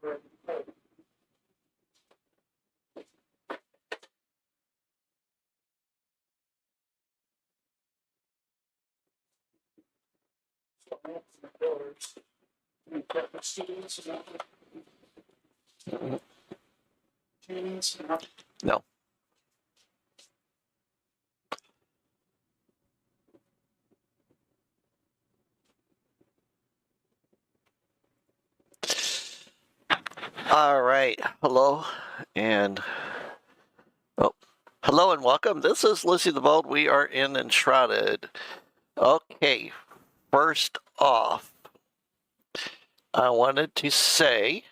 No. All right. Hello and hello and welcome. This is Lucy the Bold. We are in Enshrouded. Okay. First off, I wanted to say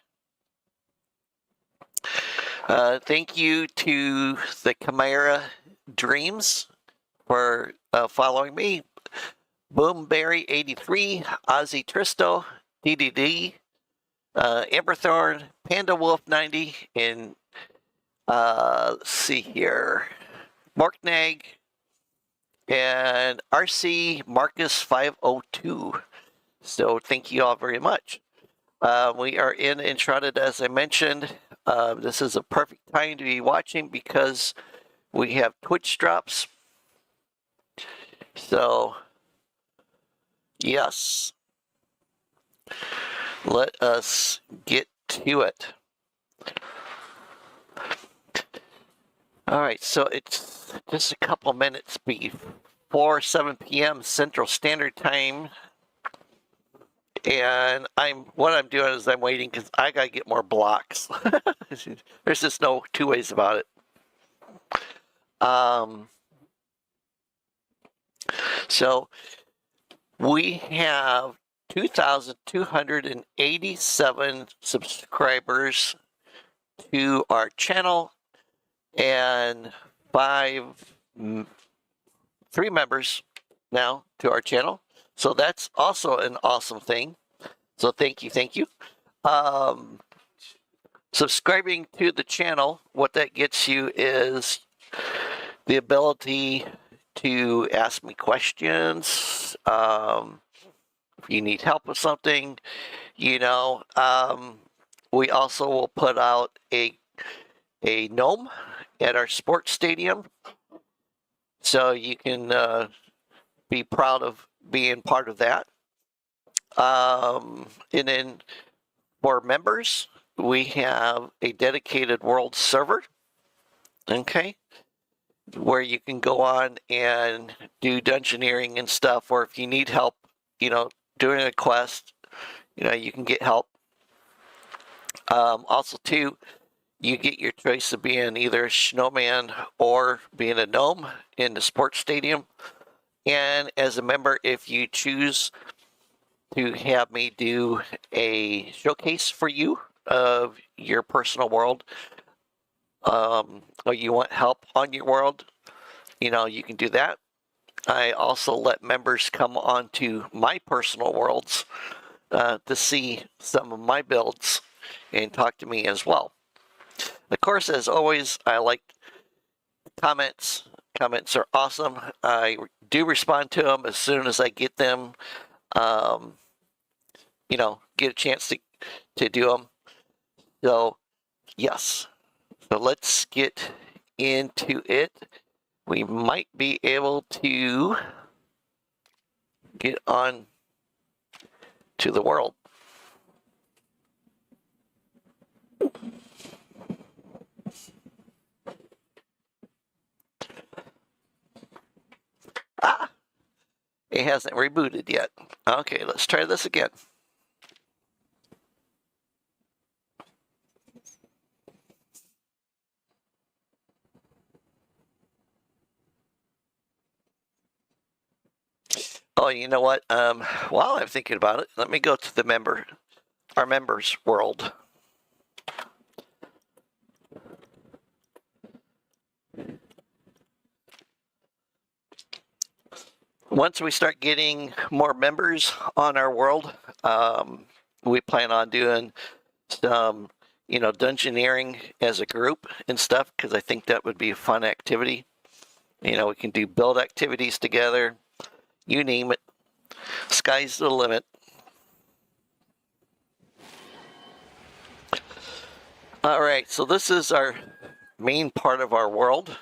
thank you to the Chimera Dreams for following me. Boomberry83, Ozzy Tristo, DDD, Amberthorn, Panda Wolf 90, and let's see here, Morknag, and RC Marcus 502. So thank you all very much. We are in Enshrouded, as I mentioned. This is a perfect time to be watching because we have Twitch drops. So, yes. Let us get to it. All right, so it's just a couple minutes before 7 p.m. Central Standard Time. And what I'm doing is I'm waiting because I gotta get more blocks. There's just no two ways about it. So we have 2,287 subscribers to our channel and 3 members now to our channel. So that's also an awesome thing. So thank you, thank you. Subscribing to the channel, what that gets you is the ability to ask me questions. If you need help with something, you know, we also will put out a gnome at our sports stadium. So you can be proud of being part of that. And then for members, we have a dedicated world server, okay, where you can go on and do dungeoneering and stuff, or if you need help, you know, doing a quest, you know, you can get help. Also, too, you get your choice of being either a snowman or being a gnome in the sports stadium. And as a member, if you choose to have me do a showcase for you of your personal world, or you want help on your world, you know, you can do that. I also let members come onto my personal worlds to see some of my builds and talk to me as well. Of course, as always, I like comments. Comments are awesome. I do respond to them as soon as I get them. You know, get a chance to do them. So, yes. So let's get into it. We might be able to get on to the world. Ah, it hasn't rebooted yet. Okay, let's try this again. Oh, you know what? While I'm thinking about it, let me go to our members world. Once we start getting more members on our world, we plan on doing some, you know, dungeoneering as a group and stuff, because I think that would be a fun activity. You know, we can do build activities together. You name it. Sky's the limit. All right, so this is our main part of our world.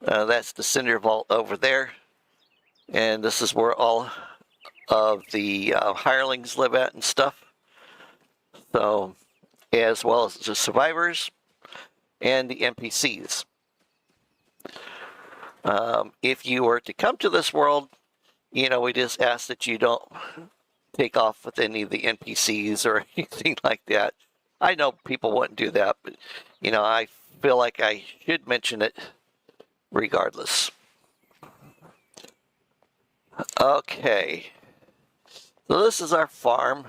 That's the cinder vault over there. And this is where all of the hirelings live at and stuff. So, as well as the survivors and the NPCs. If you were to come to this world, you know, we just ask that you don't take off with any of the NPCs or anything like that. I know people wouldn't do that, but, you know, I feel like I should mention it regardless. Okay. So this is our farm.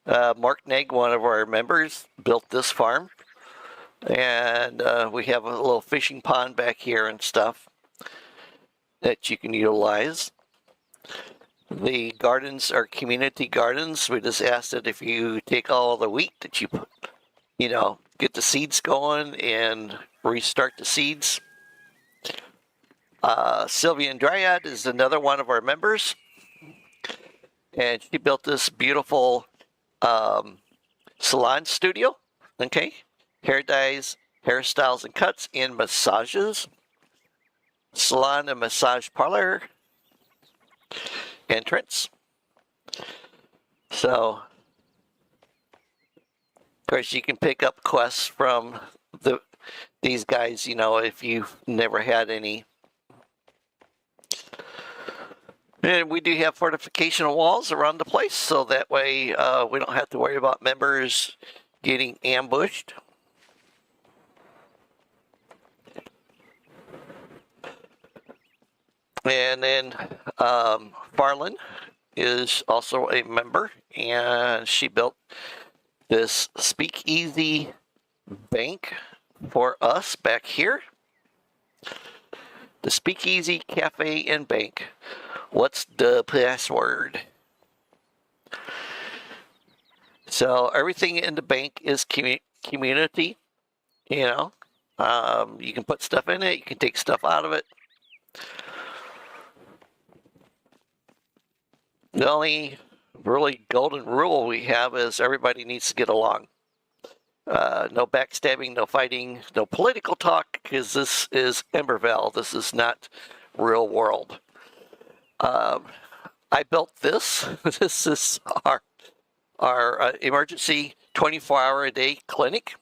Mark Neg, one of our members, built this farm. And we have a little fishing pond back here and stuff that you can utilize. The gardens are community gardens. We just ask that if you take all the wheat that you know, get the seeds going and restart the seeds. Sylvian Dryad is another one of our members. And she built this beautiful salon studio. Okay. Hair dyes, hairstyles and cuts, and massages. Salon and massage parlor entrance. So, of course, you can pick up quests from these guys, you know, if you've never had any. And we do have fortification walls around the place, so that way we don't have to worry about members getting ambushed. And then Farland is also a member, and she built this speakeasy bank for us back here. The Speakeasy Cafe and Bank. What's the password? So everything in the bank is community, you know. You can put stuff in it, you can take stuff out of it. The only really golden rule we have is everybody needs to get along. No backstabbing, no fighting, no political talk, because this is Embervale. This is not real world. I built this. This is our emergency 24-hour-a-day clinic.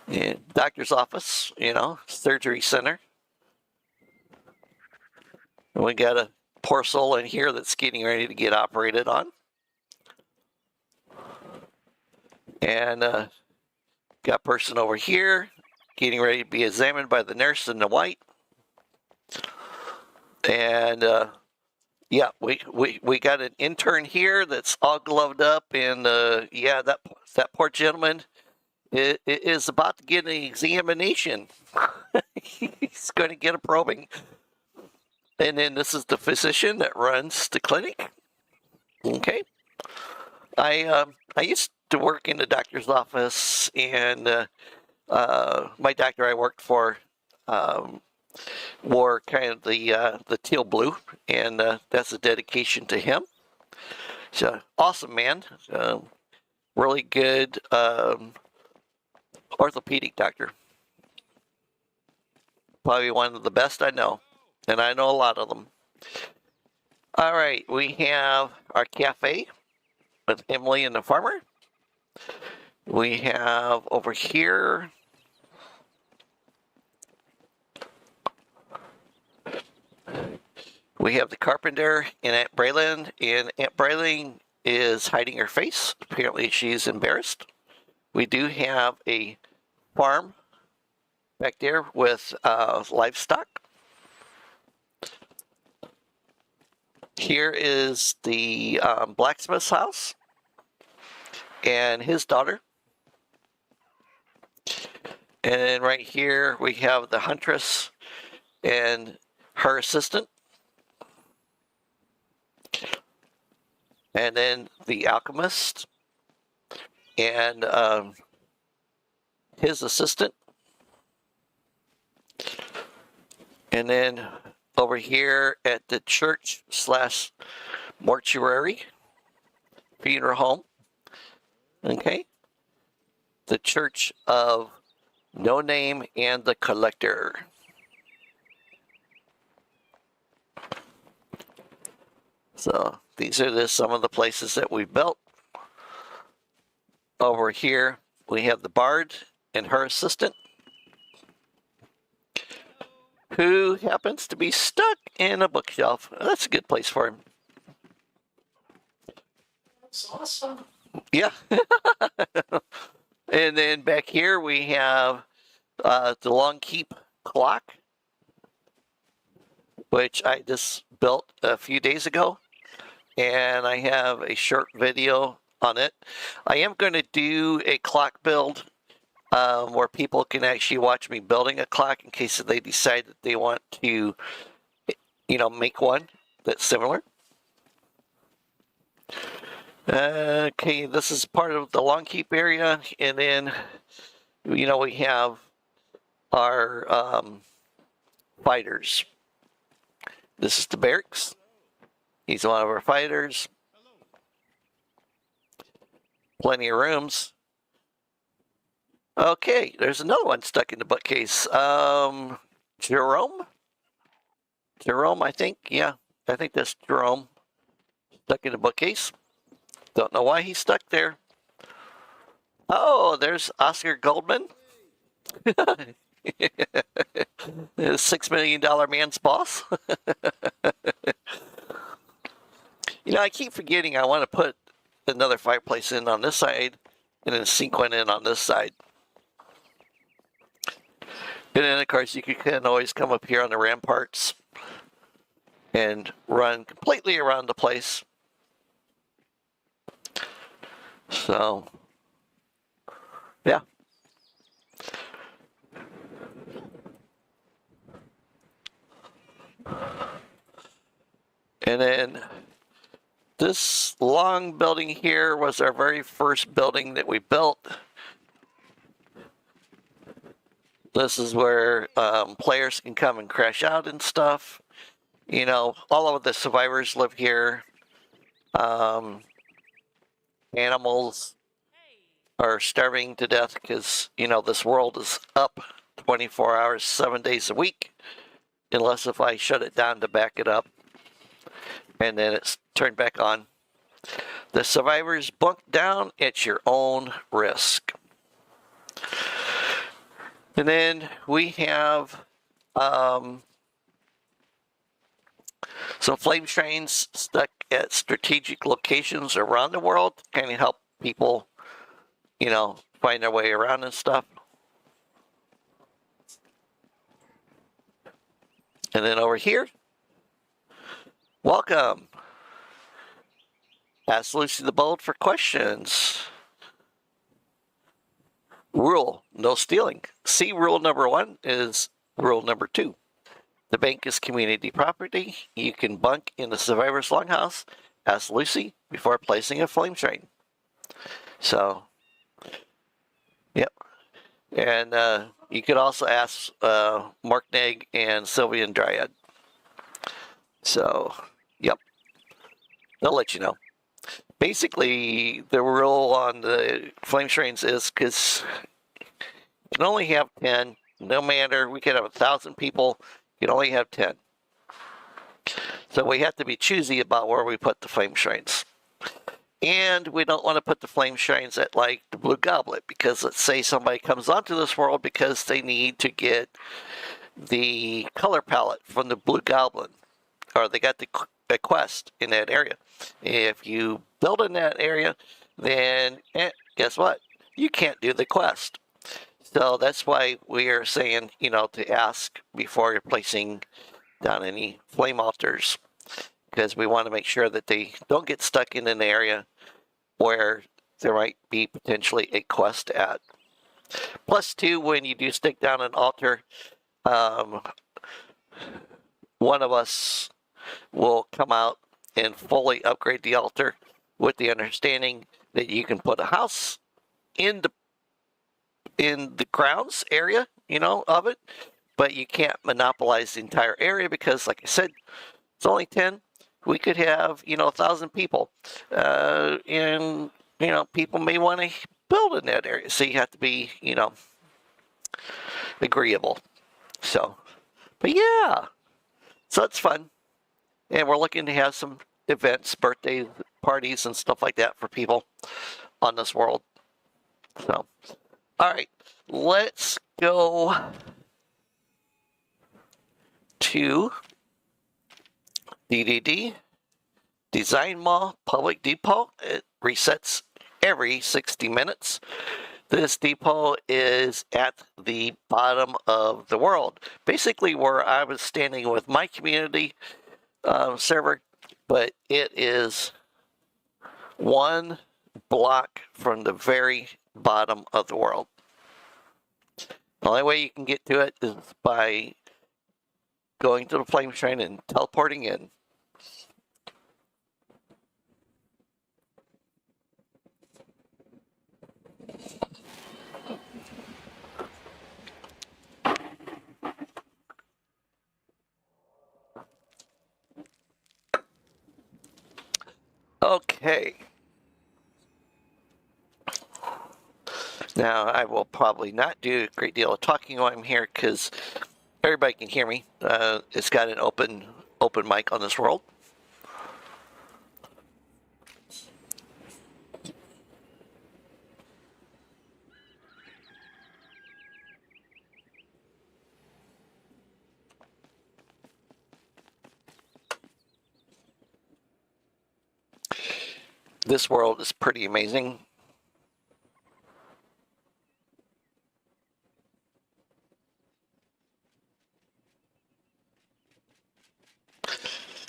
And doctor's office, you know, surgery center. And we got a poor soul in here that's getting ready to get operated on. And got a person over here getting ready to be examined by the nurse in the white. And yeah, we got an intern here that's all gloved up, and yeah, that poor gentleman is about to get an examination. He's going to get a probing. And then this is the physician that runs the clinic. Okay. I used to work in the doctor's office, and my doctor I worked for wore kind of the teal blue, and that's a dedication to him. So awesome man, really good orthopedic doctor. Probably one of the best I know, and I know a lot of them. All right, we have our cafe with Emily and the farmer. We have over here we have the carpenter and Aunt Braylon, and Aunt Braylon is hiding her face. Apparently she's embarrassed. We do have a farm back there with livestock. Here is the blacksmith's house and his daughter. And then right here we have the huntress and her assistant. And then the alchemist and his assistant. And then over here at the church / mortuary funeral home. Okay. the Church of No Name and the Collector. So these are some of the places that we built. Over here, we have the Bard and her assistant, who happens to be stuck in a bookshelf. That's a good place for him. That's awesome. Yeah. And then back here we have the Long Keep clock, which I just built a few days ago, and I have a short video on it. I am going to do a clock build where people can actually watch me building a clock in case they decide that they want to, make one that's similar. Okay, this is part of the Long Keep area, and then, we have our fighters. This is the barracks. He's one of our fighters. Plenty of rooms. Okay, there's another one stuck in the bookcase. Jerome, I think. Yeah, I think that's Jerome. Stuck in the bookcase. Don't know why he's stuck there. Oh, there's Oscar Goldman. The $6 million man's boss. I keep forgetting I want to put another fireplace in on this side and then sink one in on this side. And then, of course, you can always come up here on the ramparts and run completely around the place. So, yeah. And then this long building here was our very first building that we built. This is where players can come and crash out and stuff. All of the survivors live here. Animals are starving to death because, this world is up 24 hours, 7 days a week. Unless if I shut it down to back it up. And then it's turned back on. The survivors bunk down at your own risk. And then we have some flame trains stuck at strategic locations around the world to kind of help people, find their way around and stuff. And then over here, welcome. Ask Lucy the Bold for questions. Rule, no stealing. See, rule number 1 is rule number 2. The bank is community property. You can bunk in the survivor's longhouse. Ask Lucy before placing a flame train. So, yep. And you could also ask Mark Neg and Sylvian Dryad. So, yep. They'll let you know. Basically, the rule on the flame trains is because you can only have 10. No matter, we could have 1,000 people. You can only have 10. So we have to be choosy about where we put the flame trains. And we don't want to put the flame trains at like the Blue Goblet, because let's say somebody comes onto this world because they need to get the color palette from the Blue Goblin, or they got the quest in that area. If you build in that area, then guess what? You can't do the quest. So that's why we are saying, to ask before you're placing down any flame altars, because we want to make sure that they don't get stuck in an area where there might be potentially a quest at. Plus, too, when you do stick down an altar, one of us will come out and fully upgrade the altar with the understanding that you can put a house in the grounds area, of it, but you can't monopolize the entire area because, like I said, it's only 10. We could have, 1,000 people, and, people may want to build in that area. So you have to be, you know, agreeable. So, but yeah, so it's fun. And we're looking to have some events, birthday parties and stuff like that for people on this world. So, all right, let's go to DDD, Design Mall Public Depot. It resets every 60 minutes. This depot is at the bottom of the world, basically where I was standing with my community server, but it is one block from the very bottom of the world. The only way you can get to it is by going to the flame train and teleporting in. Okay. Now, I will probably not do a great deal of talking while I'm here because everybody can hear me. It's got an open mic on this world. This world is pretty amazing.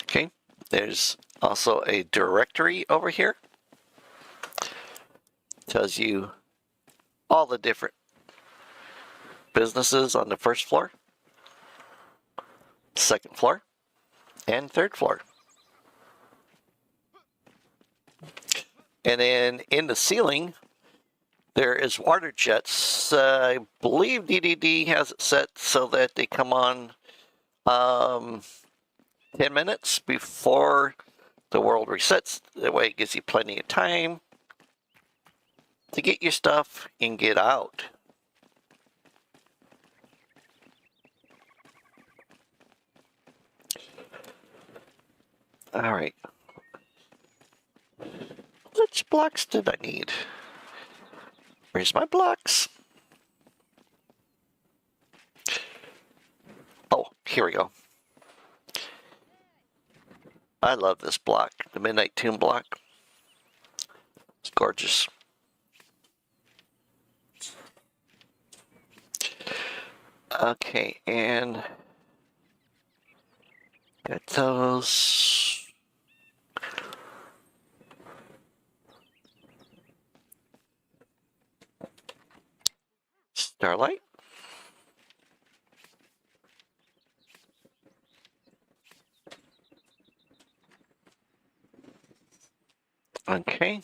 Okay, there's also a directory over here. Tells you all the different businesses on the first floor, second floor, and third floor. And then in the ceiling, there is water jets. I believe DDD has it set so that they come on 10 minutes before the world resets. That way it gives you plenty of time to get your stuff and get out. All right. Which blocks did I need? Where's my blocks? Oh, here we go. I love this block, the Midnight Tomb block. It's gorgeous. Okay, and got those. Starlight. Okay.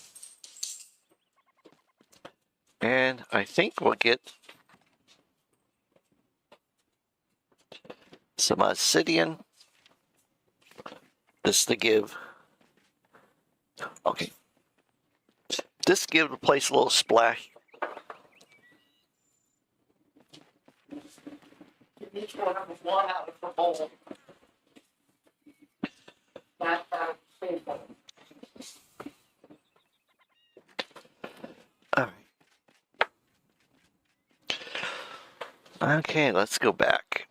And I think we'll get some obsidian. Just to give. Okay. Just give the place a little splash. Each one of one out of the bowl. All right. Okay, let's go back.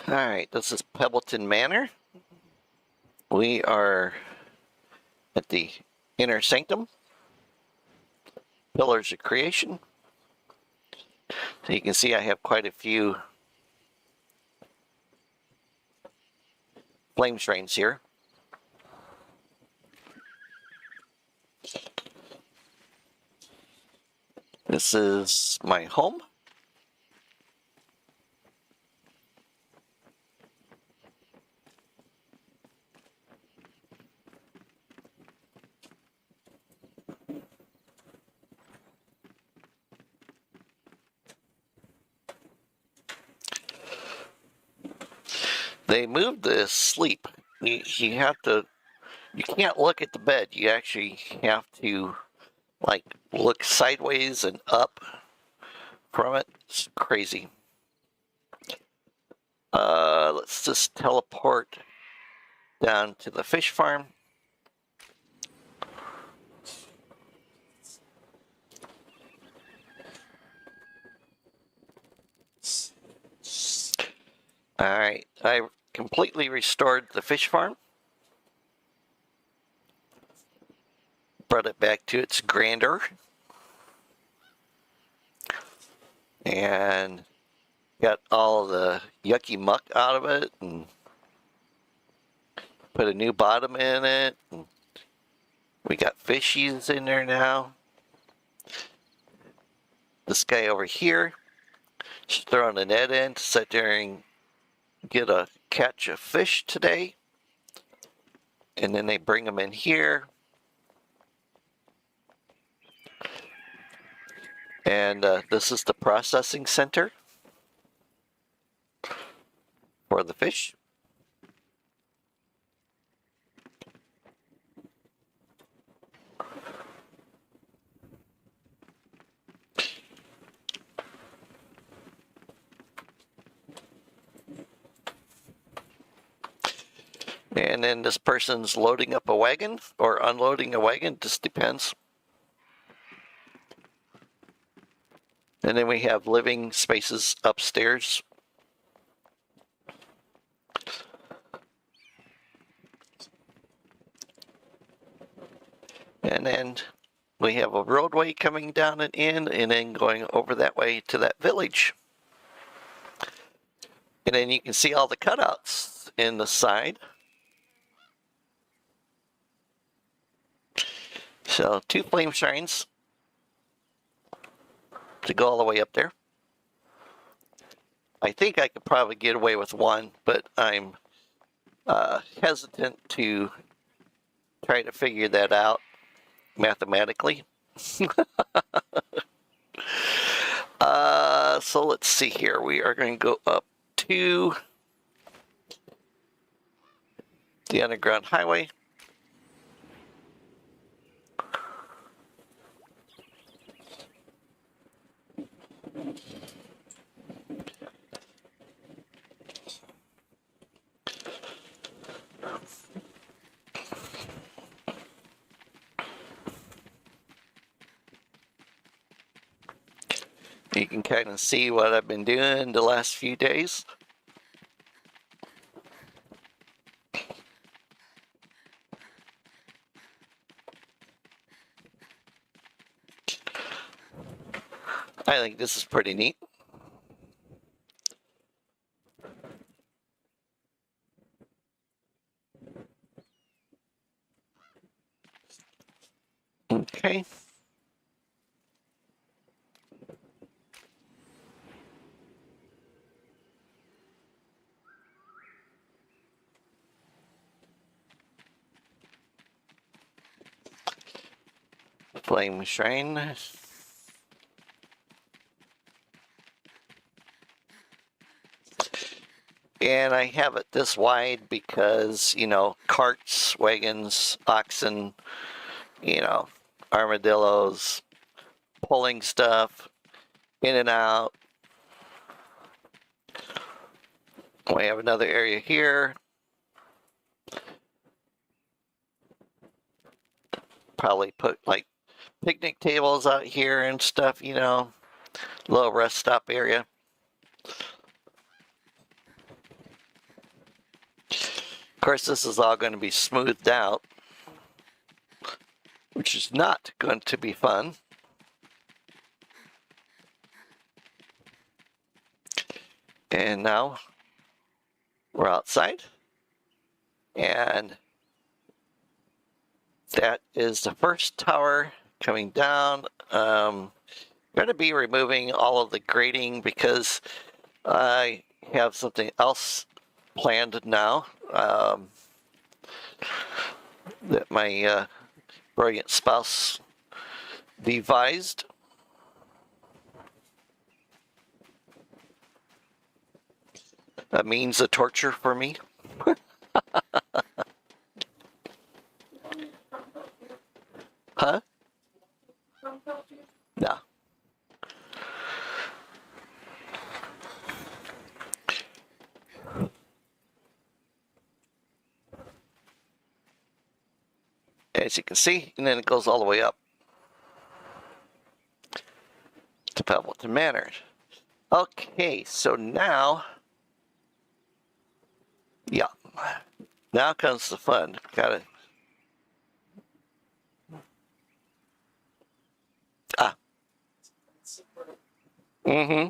All right, this is Pebbleton Manor. We are at the inner sanctum, pillars of creation. So you can see I have quite a few flame shrines here. This is my home. They moved the sleep. You have to, you can't look at the bed. You actually have to like look sideways and up from it. It's crazy. Let's just teleport down to the fish farm. Alright, I completely restored the fish farm. Brought it back to its grandeur. And got all the yucky muck out of it and put a new bottom in it. And we got fishies in there now. This guy over here, just throwing a net in to sit there and get a catch of fish today. And then they bring them in here. And this is the processing center for the fish. And then this person's loading up a wagon or unloading a wagon, just depends. And then we have living spaces upstairs. And then we have a roadway coming down and in, and then going over that way to that village. And then you can see all the cutouts in the side. So 2 flame shrines to go all the way up there. I think I could probably get away with 1, but I'm hesitant to try to figure that out mathematically. So let's see here. We are going to go up to the underground highway. You can kind of see what I've been doing the last few days. I think this is pretty neat. Okay. Flame shrine. And I have it this wide because, you know, carts, wagons, oxen, you know, armadillos, pulling stuff in and out. We have another area here. Probably put like picnic tables out here and stuff, you know, little rest stop area. Of course, this is all going to be smoothed out, which is not going to be fun. And now we're outside, and that is the first tower coming down. I'm going to be removing all of the grading because I have something else planned now that my brilliant spouse devised. A means of torture for me. Huh? No. As you can see, and then it goes all the way up to Pebbleton Manor. Okay, so now, yeah, now comes the fun. Gotta, mm-hmm.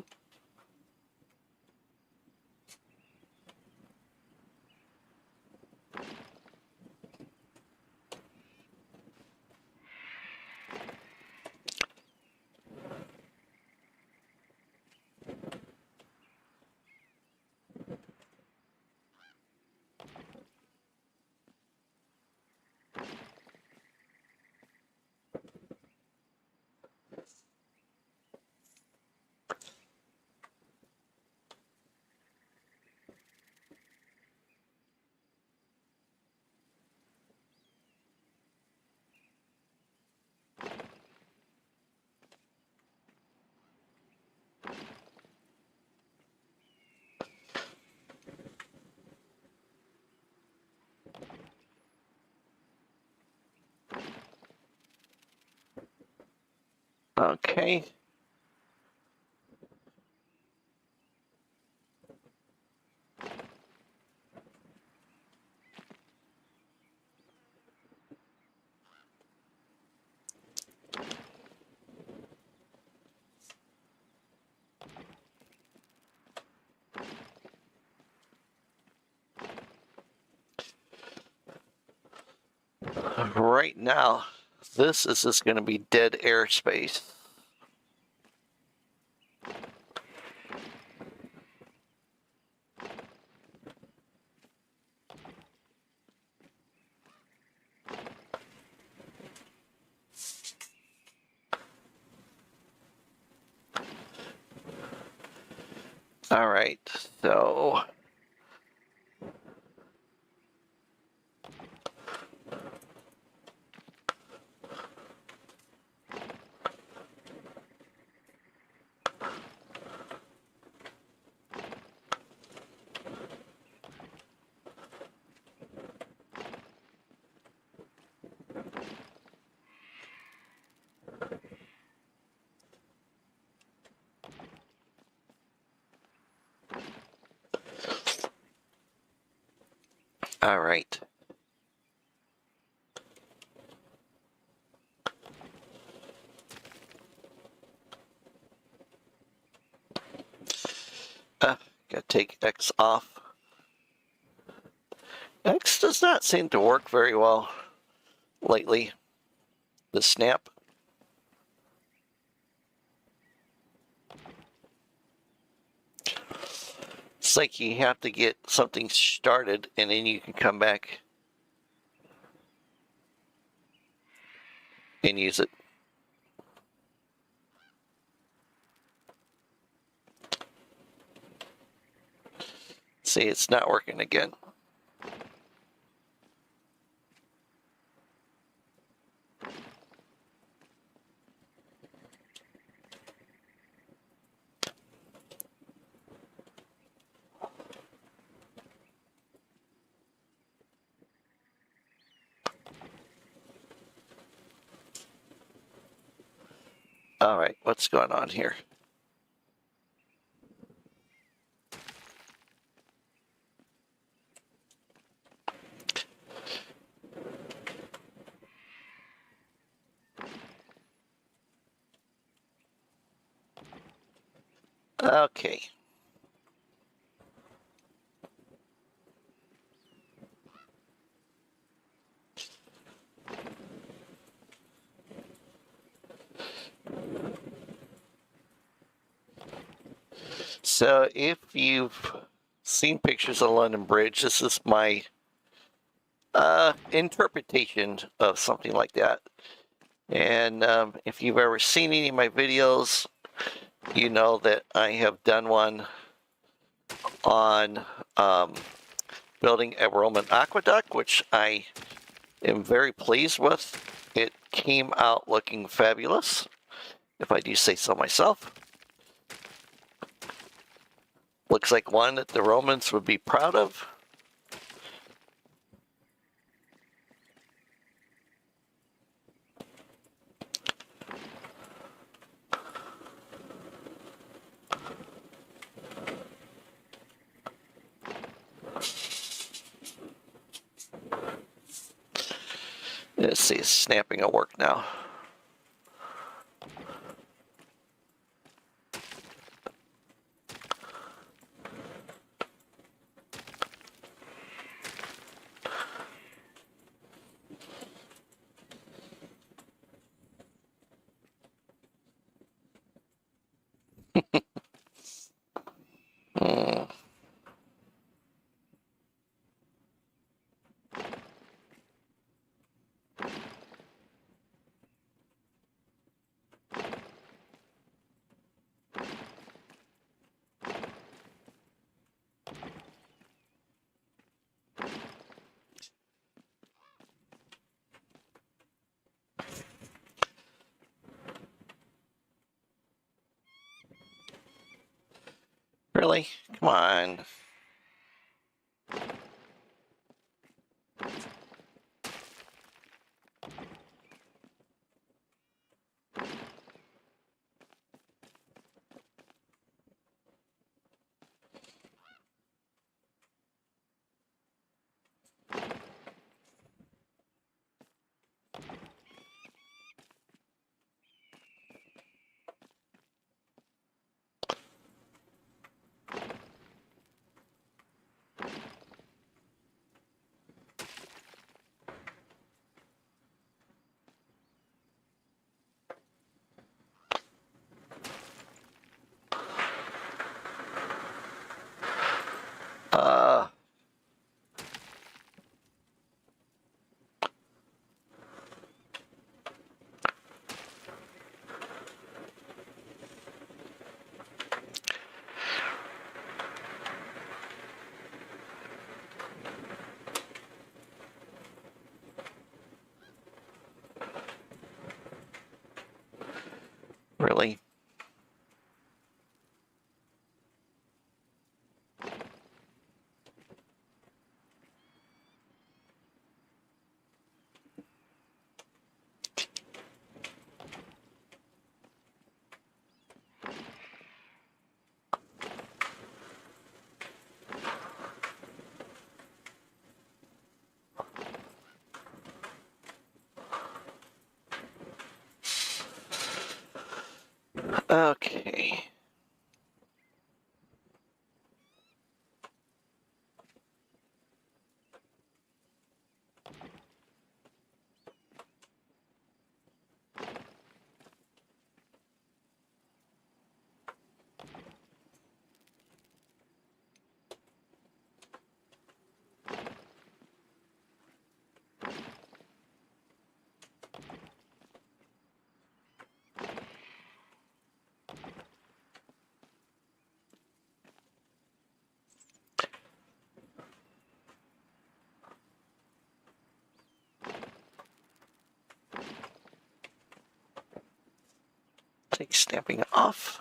Okay. Right now, this is just going to be dead airspace. All right, so all right. Gotta take X off. X does not seem to work very well lately. The snap. It's like you have to get something started and then you can come back and use it. See, it's not working again. All right, what's going on here? Okay. So if you've seen pictures of London Bridge, this is my interpretation of something like that. And if you've ever seen any of my videos, you know that I have done one on building a Roman aqueduct, which I am very pleased with. It came out looking fabulous, if I do say so myself. Looks like one that the Romans would be proud of. Let's see, it's snapping at work now. Really? Come on. Really? Okay. Take stamping off.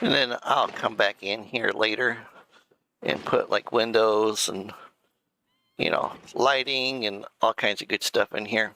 And then I'll come back in here later and put like windows and, you know, lighting and all kinds of good stuff in here.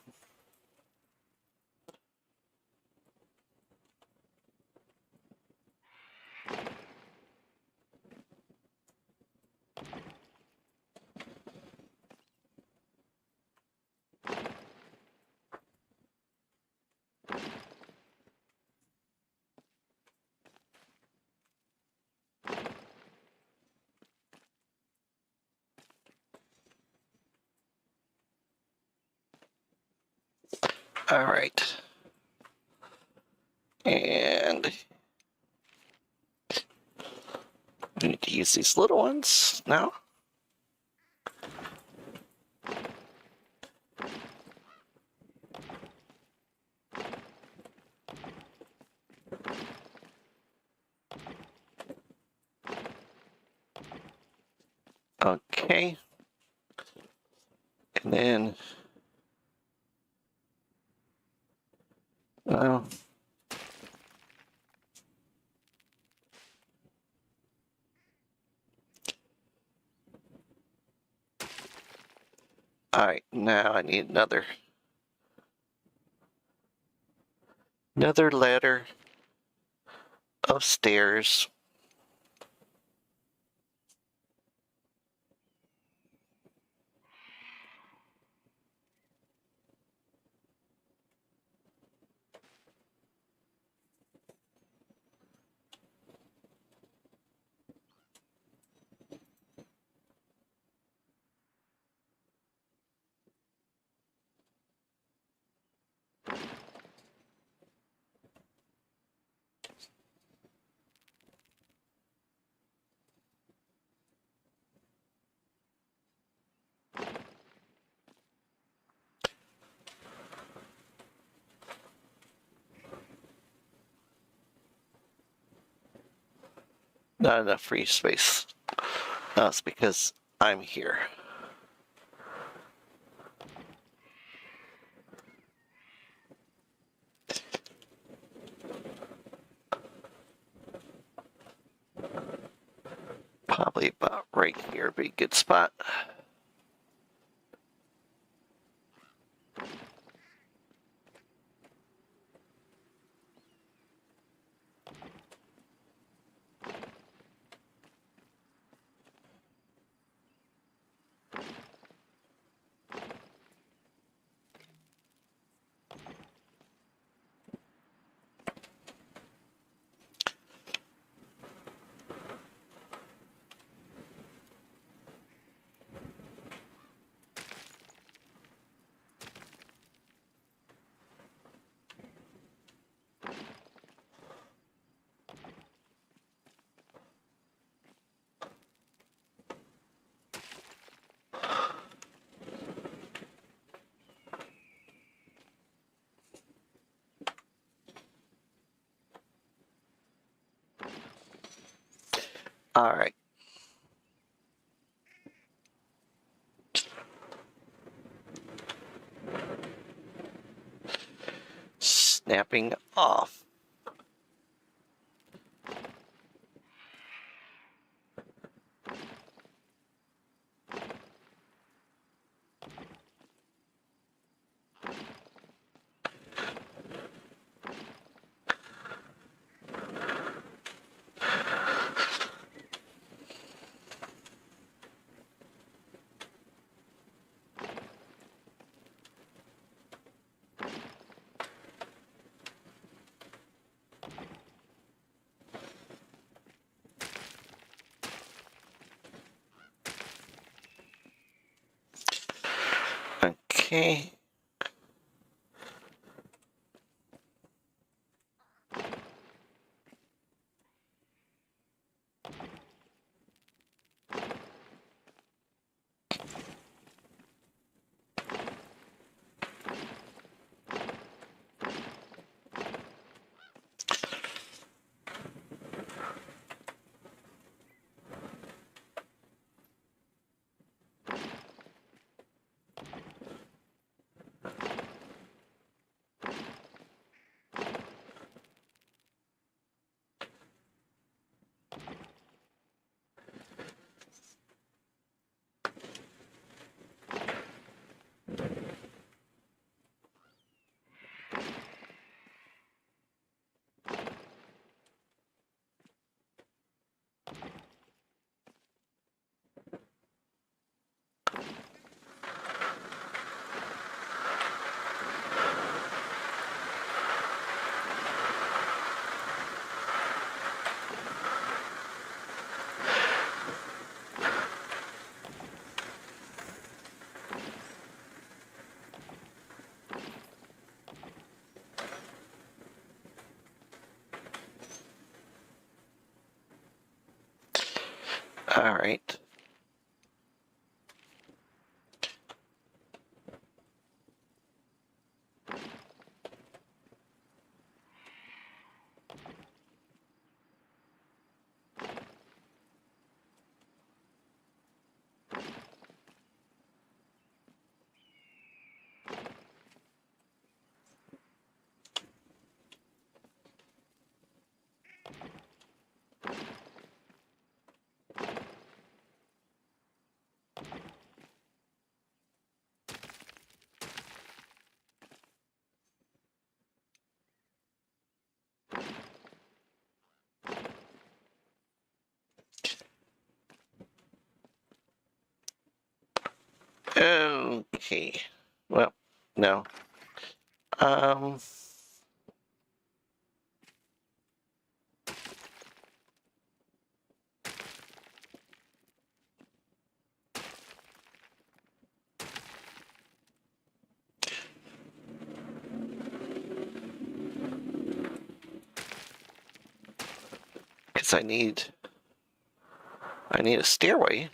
All right. And we need to use these little ones now. Okay. And then, well, all right, now I need another ladder of stairs. Not enough free space. That's because I'm here. Probably about right here would be a good spot. All right. Snapping off. Okay. All right. Okay. Well, no. Because I need a stairway.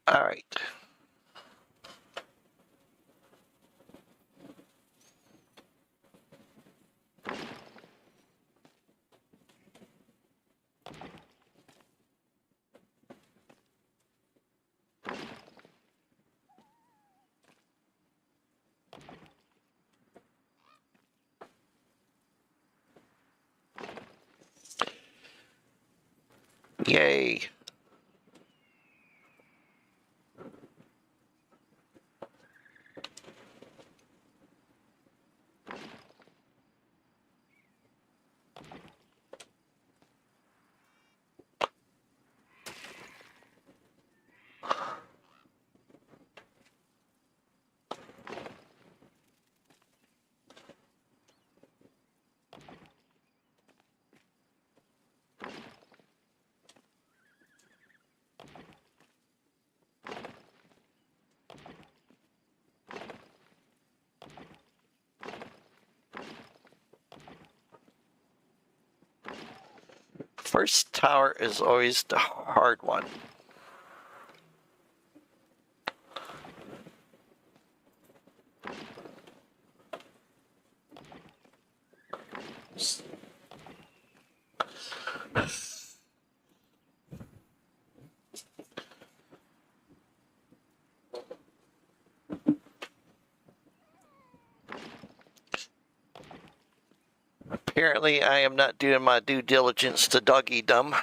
All right. Yay. First tower is always the hard one. Apparently, I am not doing my due diligence to doggy dumb.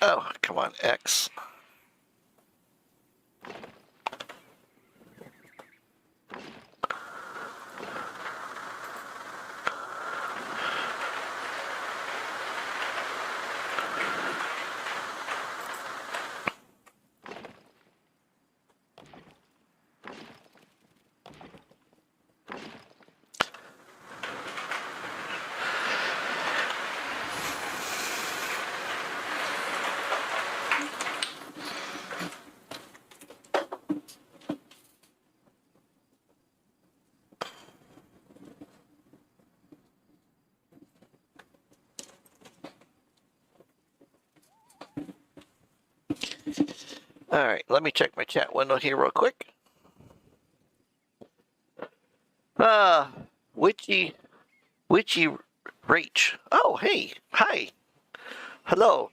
Oh, come on, X. All right, let me check my chat window here real quick. Witchy Rach. Oh, hey, hi, hello.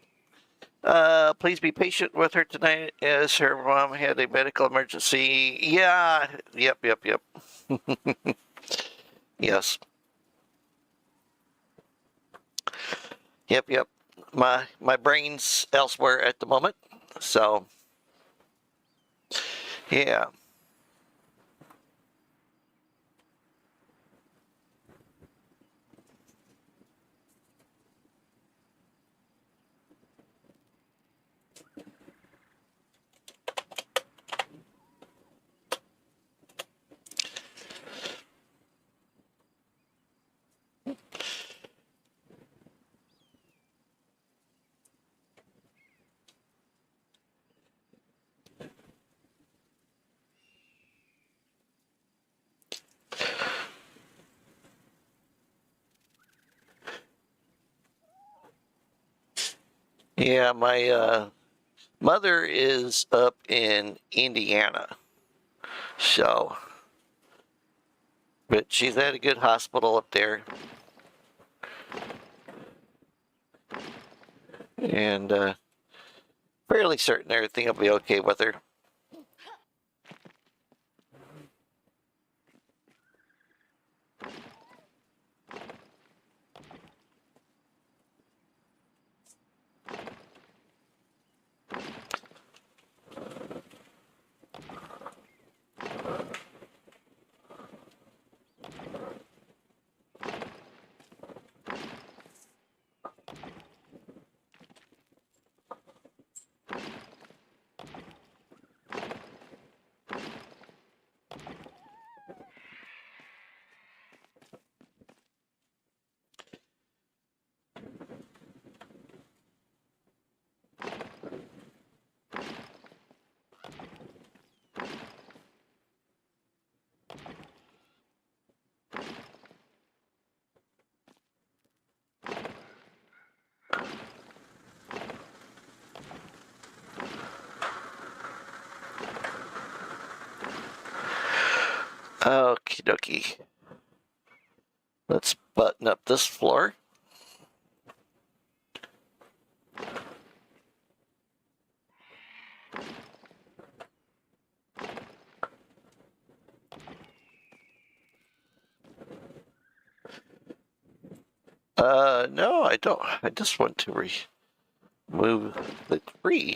Please be patient with her tonight as her mom had a medical emergency. Yeah, yep. Yes. Yep. My brain's elsewhere at the moment. So, yeah. Yeah, my mother is up in Indiana. So, but she's at a good hospital up there. And fairly certain everything will be okay with her. Okie dokie. Let's button up this floor. No, I don't. I just want to remove the tree.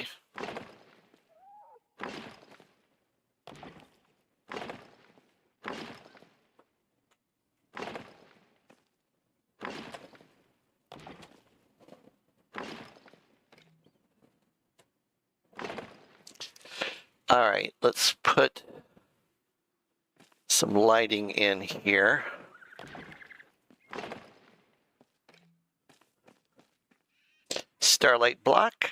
All right, let's put some lighting in here. Starlight block.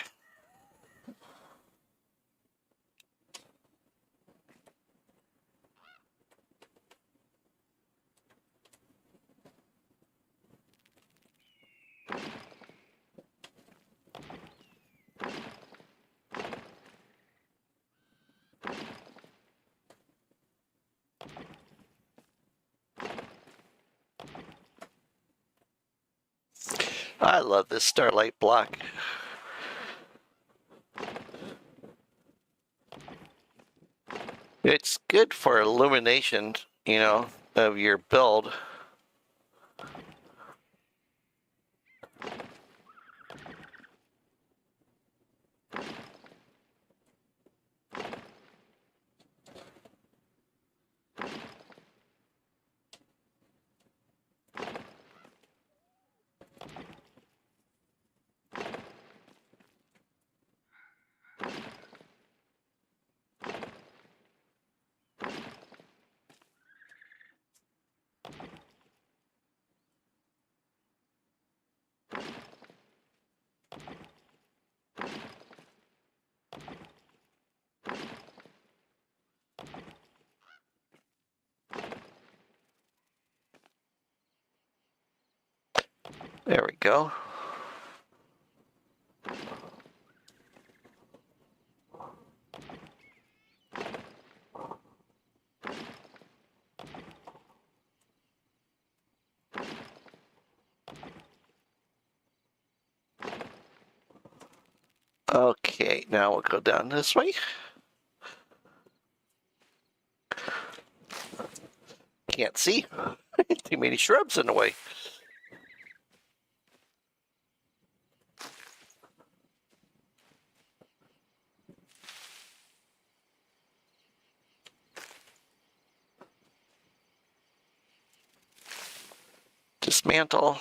I love this starlight block. It's good for illumination, you know, of your build. There we go. Okay, now we'll go down this way. Can't see. Too many shrubs in the way. Dismantle.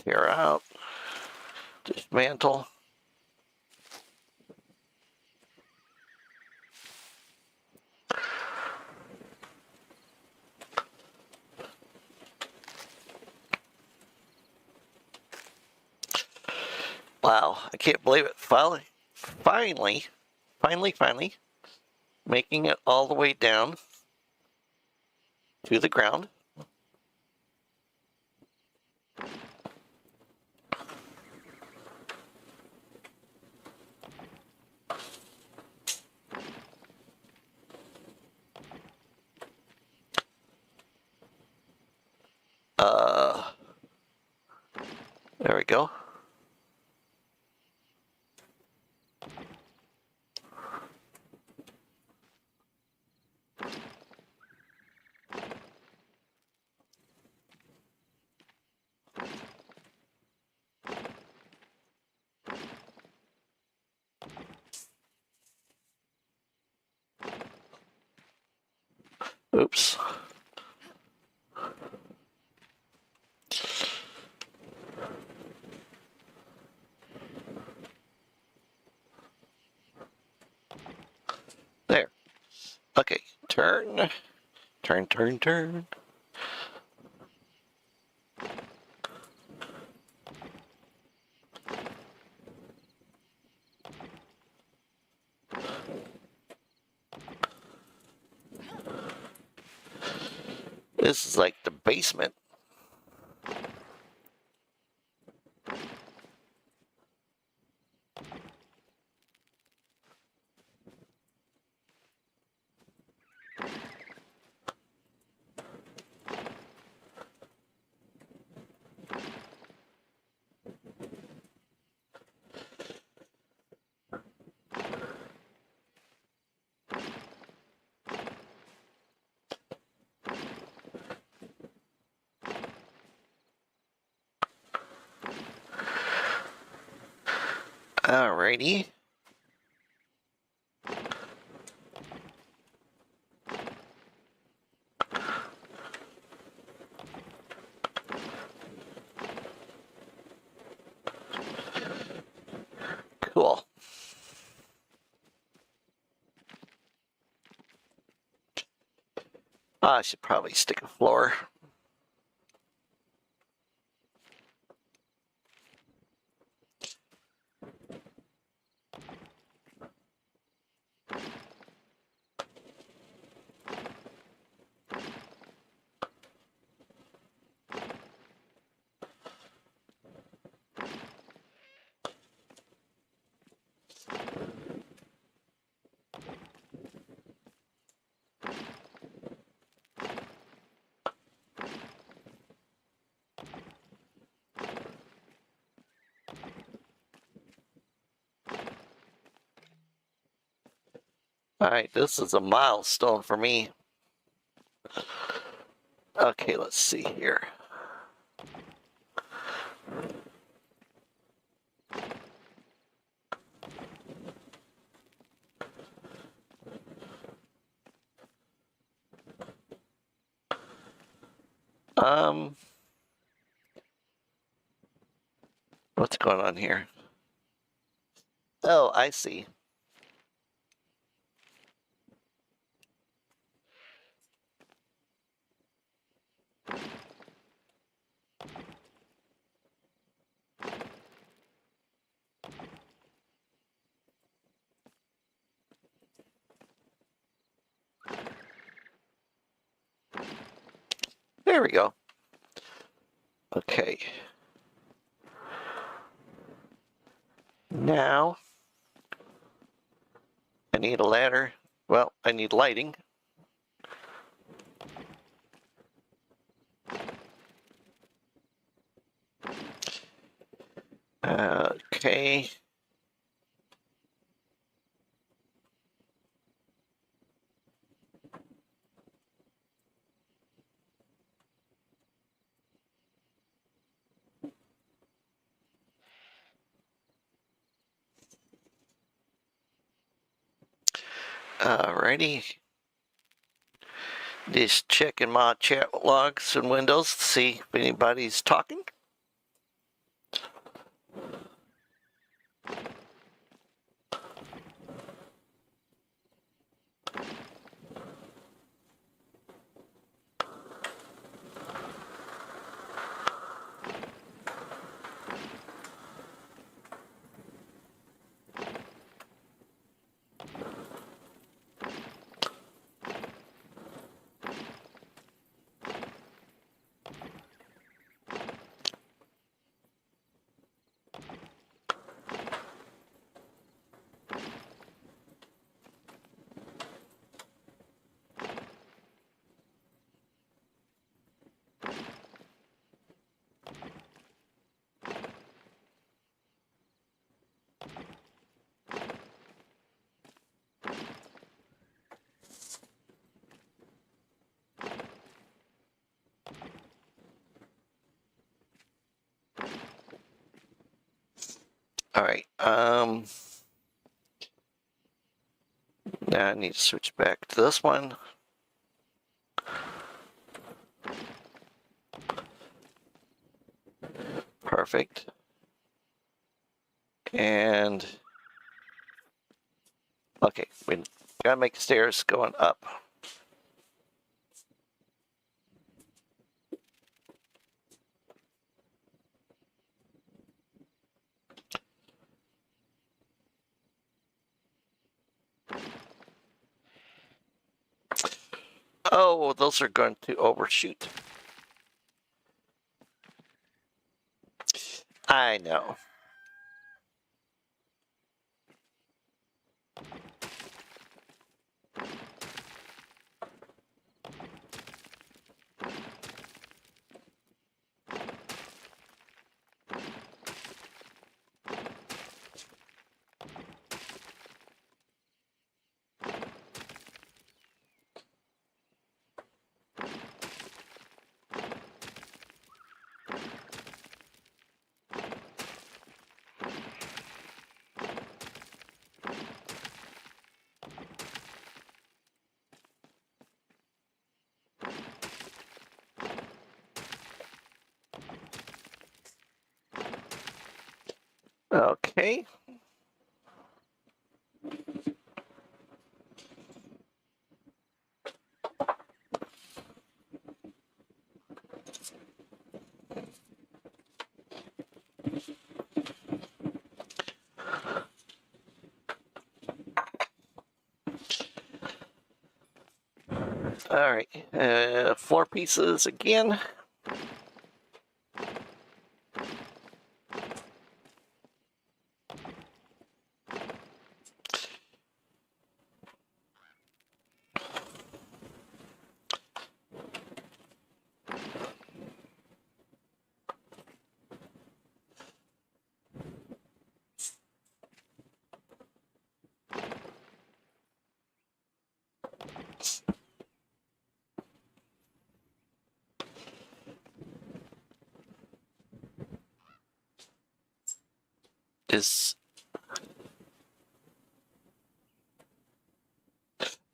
Tear out. Dismantle. Wow, I can't believe it. Finally, making it all the way down to the ground. There we go. Oops. There. Okay, turn. Turn, turn, turn. This is like the basement. Alrighty. Cool. I should probably stick a floor. Alright, this is a milestone for me. Okay, let's see here. What's going on here? Oh, I see. There we go. Okay. Now, I need a ladder. Well, I need lighting. Okay. Alrighty. Just checking my chat logs and windows to see if anybody's talking. All right. Now I need to switch back to this one. Perfect. And okay, we gotta make stairs going up. Oh, well, those are going to overshoot. I know. Okay. All right. 4 pieces again.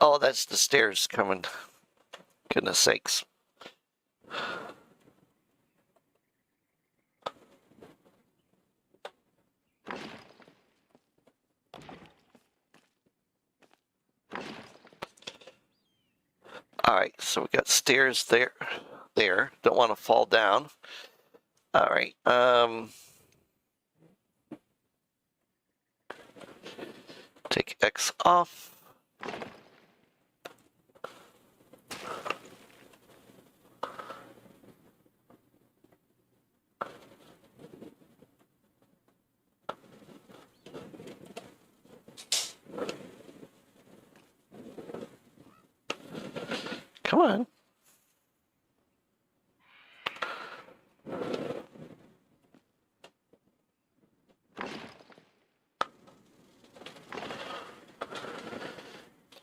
Oh, that's the stairs coming. Goodness sakes. All right, so we got stairs there. Don't want to fall down. All right. Take X off. Come on.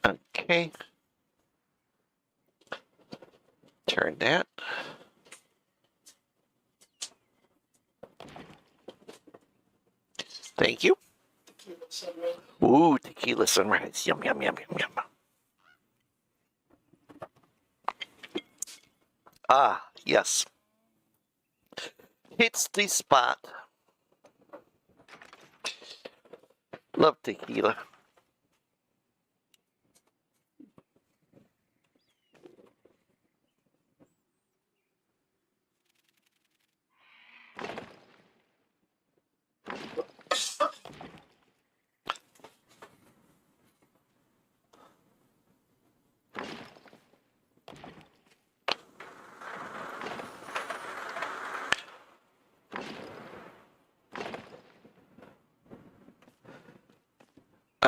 Okay. Turn that. Thank you. Ooh, tequila sunrise. Yum, yum, yum, yum, yum. Ah, yes. Hits the spot. Love tequila.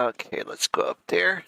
Okay, let's go up there.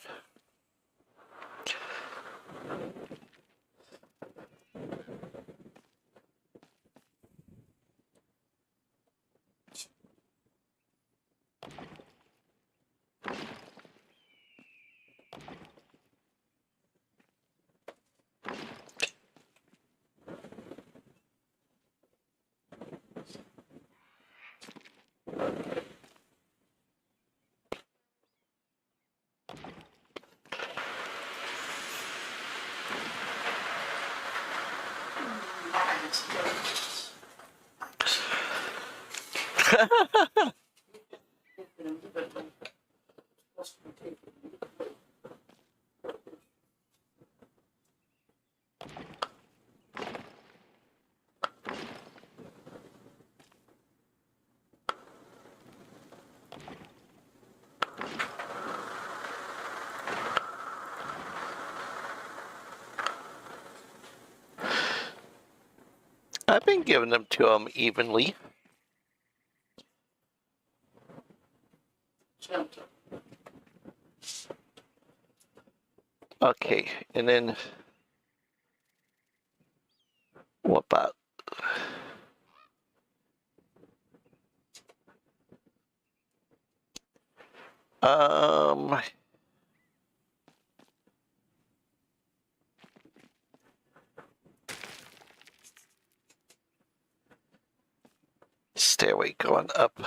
I've been giving them to them evenly. Okay, and then what about stairway going up?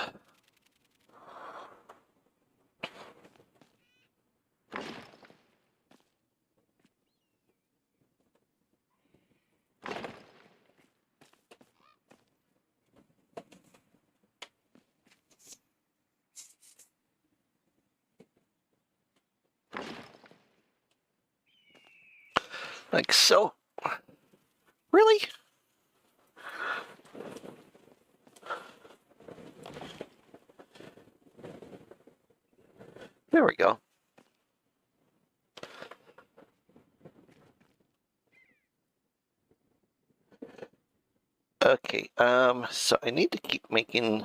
Like so. Really? There we go. Okay, so I need to keep making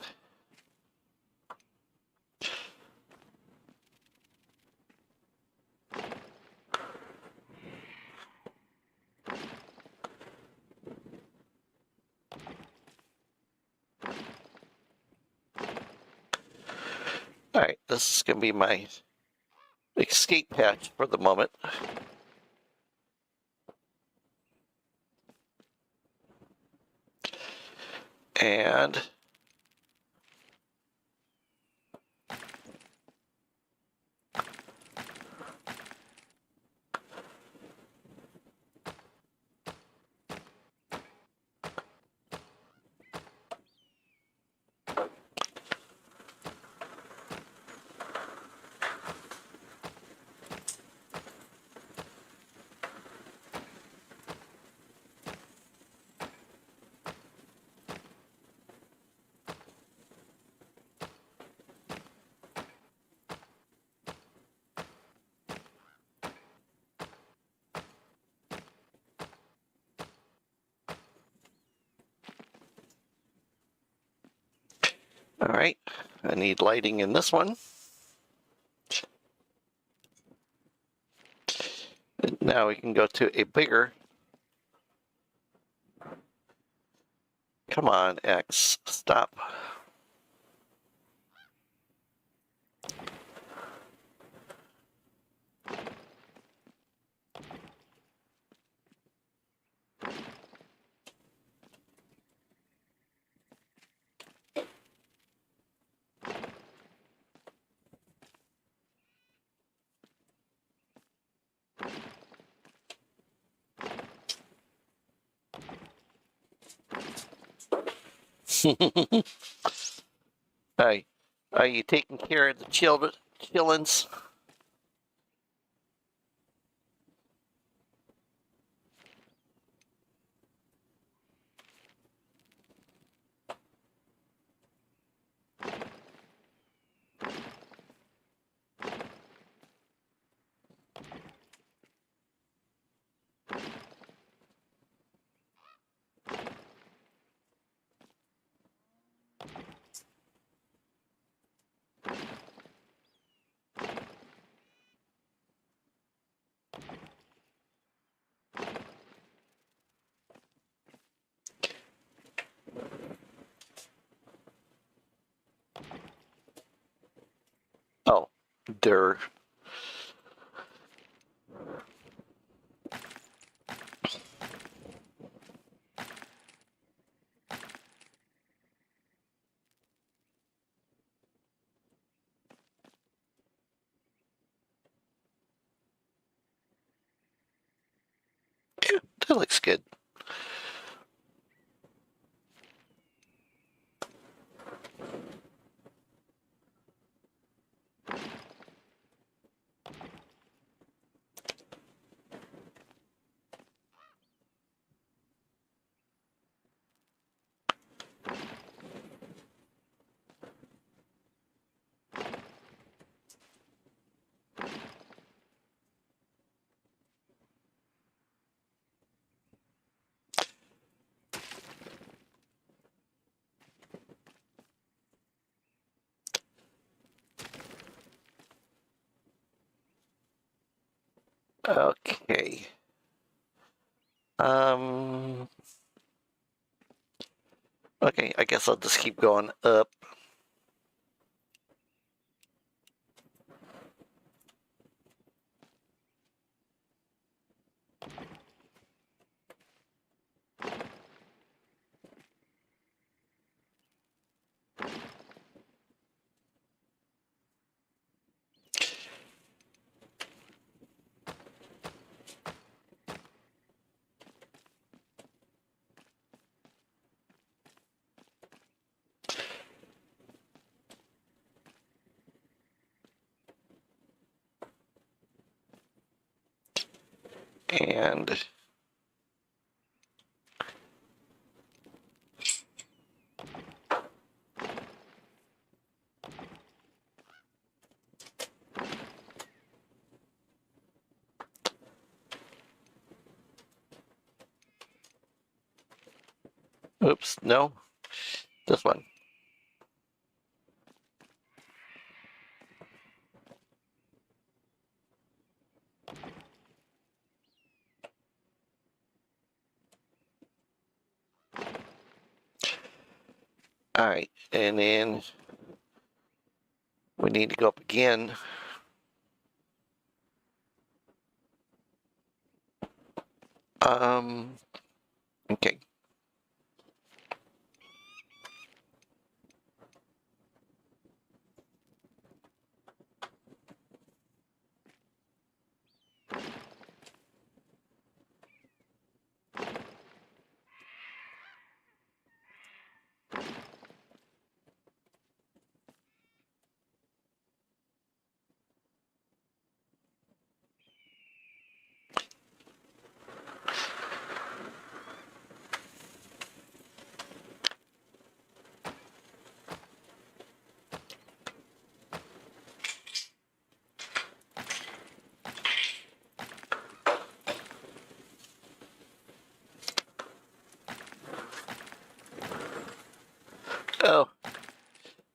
Alright, this is gonna be my escape hatch for the moment. And alright, I need lighting in this one. And now we can go to a bigger. Come on, X, stop. Hey, are you taking care of the chillins? Oh, they're that looks good. Okay. Okay, I guess I'll just keep going up. And oops, no, this one. All right, and then we need to go up again. Okay. Oh,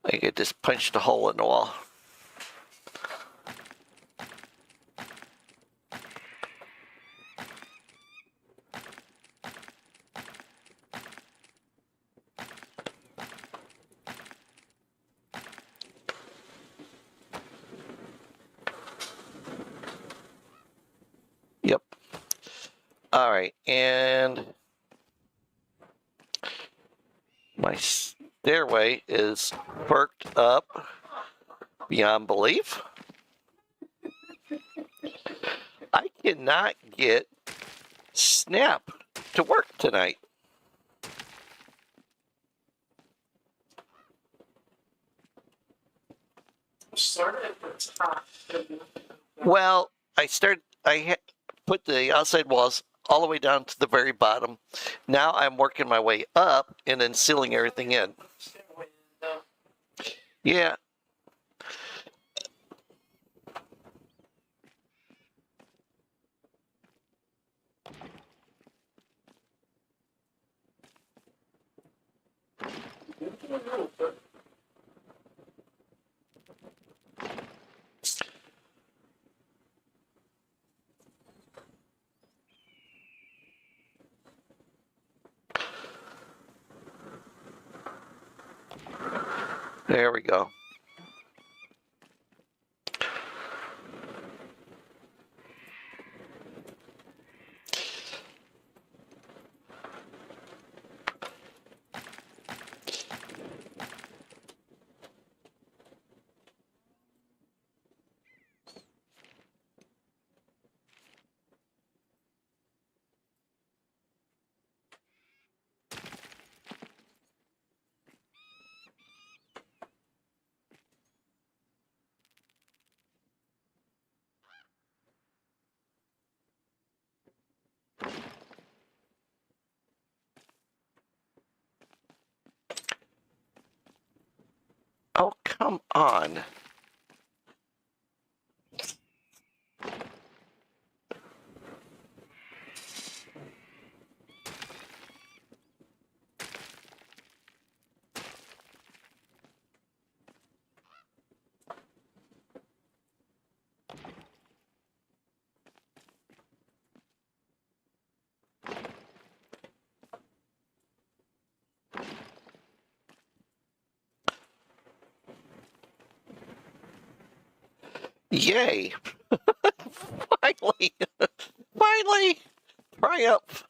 I could just punch the hole in the wall. Yep. All right, and my stairway is perked up beyond belief. I cannot get Snap to work tonight. Well, I put the outside walls all the way down to the very bottom. Now I'm working my way up and then sealing everything in. Yeah. There we go. Oh, come on. Yay. Finally. Finally. Triumph.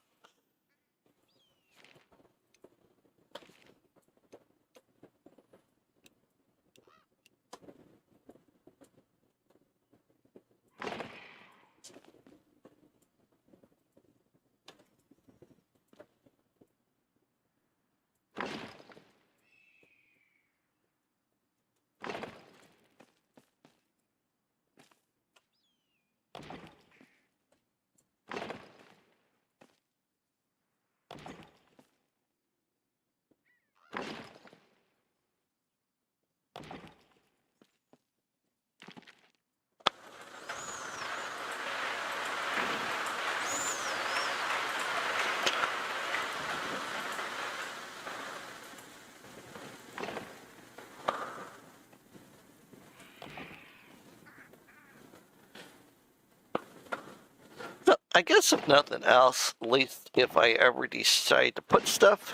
I guess if nothing else, at least if I ever decide to put stuff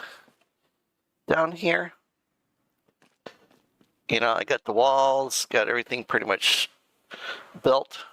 down here, you know, I got the walls, got everything pretty much built.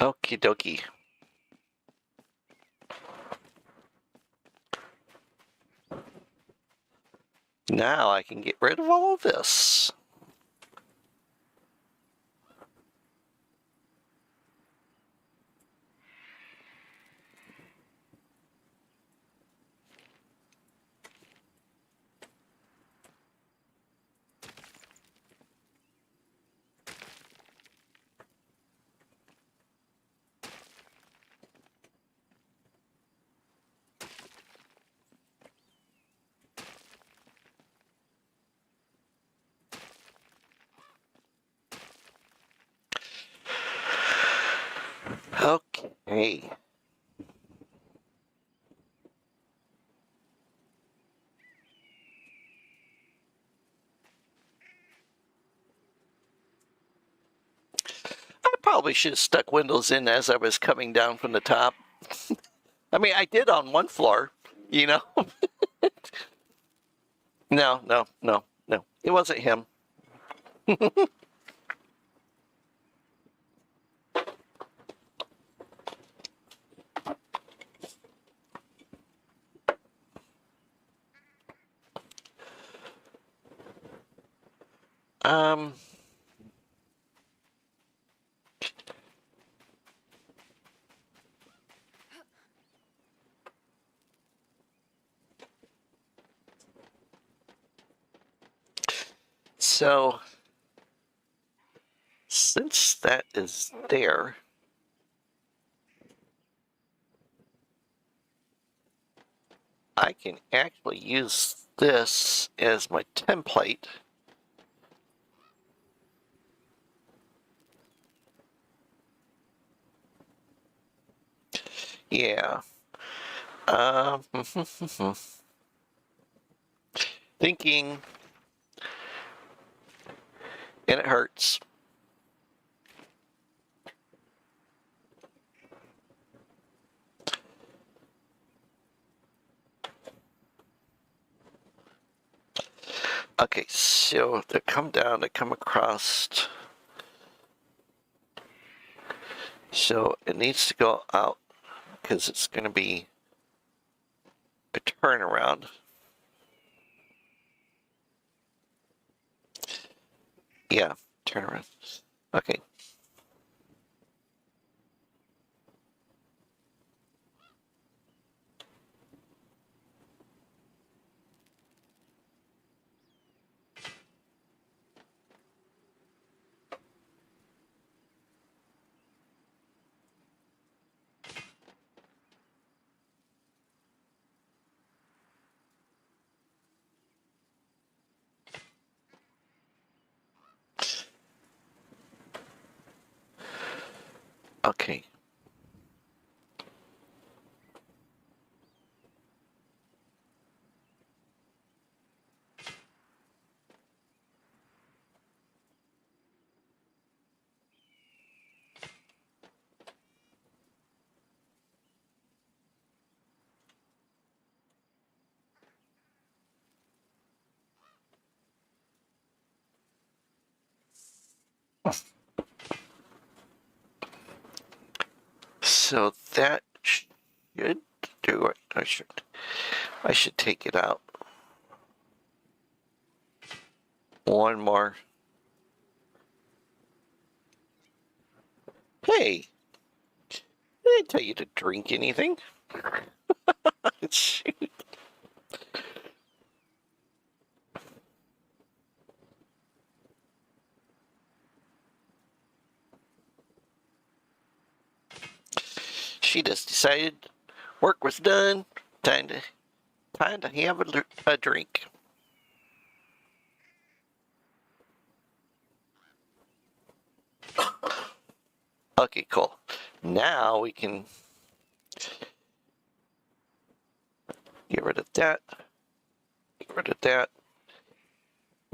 Okie dokie. Now I can get rid of all of this. Okay. probably should have stuck windows in as I was coming down from the top. I mean, I did on one floor, you know. No, no, no, no. It wasn't him. Um, so since that is there, I can actually use this as my template. Yeah. Thinking, and it hurts. Okay, so to come down, to come across. So it needs to go out because it's going to be a turnaround. Yeah, turnaround. Okay. Okay. So that should do it. I should take it out. One more. Hey, I didn't tell you to drink anything. Shoot. She just decided work was done. Time to have a drink. Okay, cool. Now we can get rid of that. Get rid of that.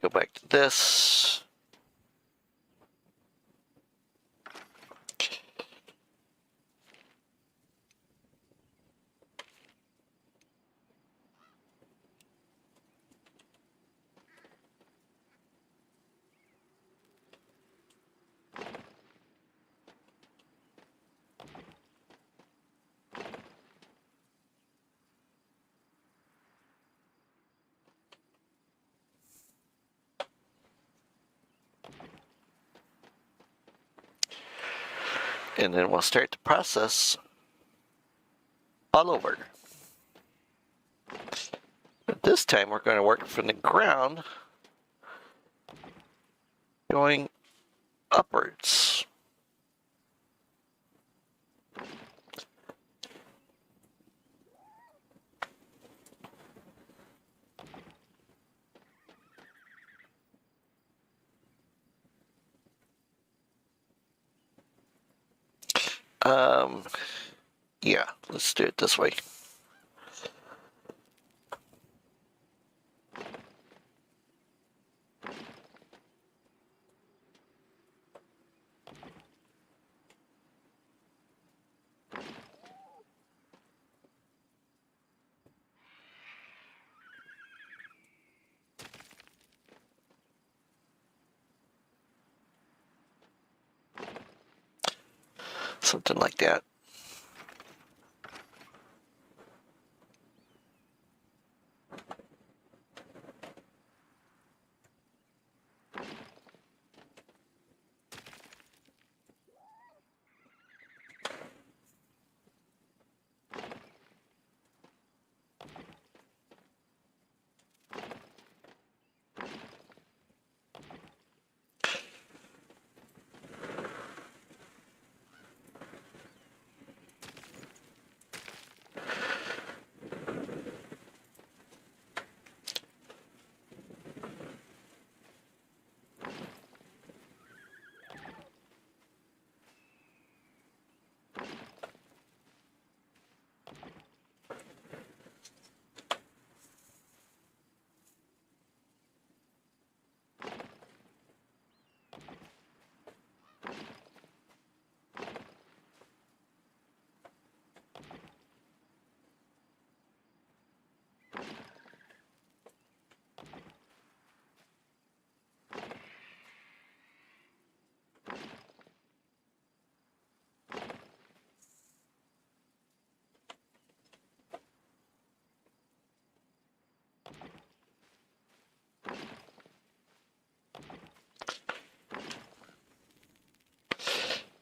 Go back to this. And then we'll start the process all over. But this time we're going to work from the ground, going upwards. Yeah, let's do it this way. something like that.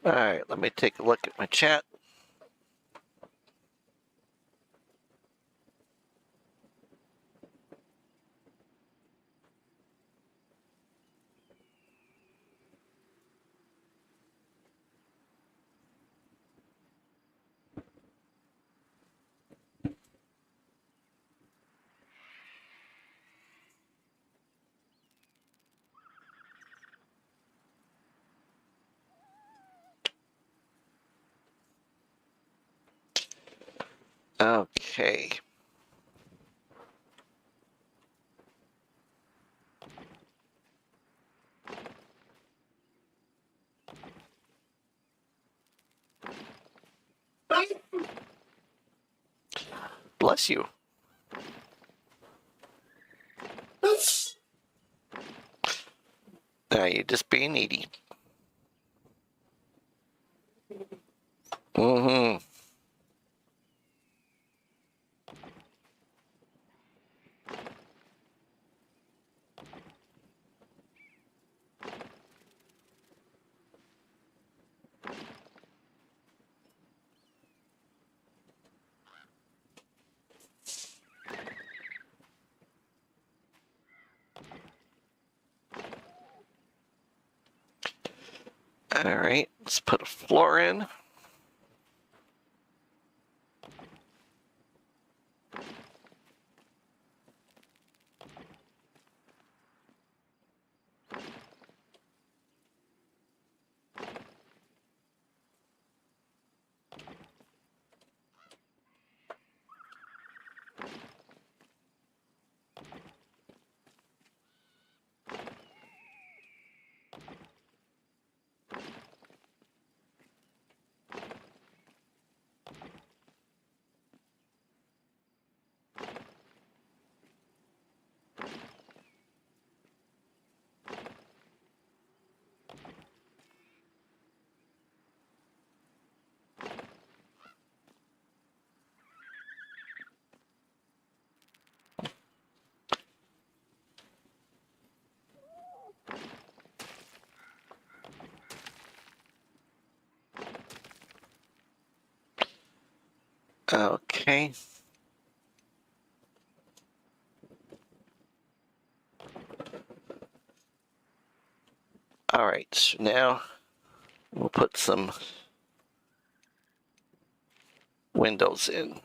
All right, let me take a look at my chat. Okay. Bless you. Now you're just being needy. Mm-hmm. All right, let's put a floor in. Okay. All right, so now we'll put some windows in.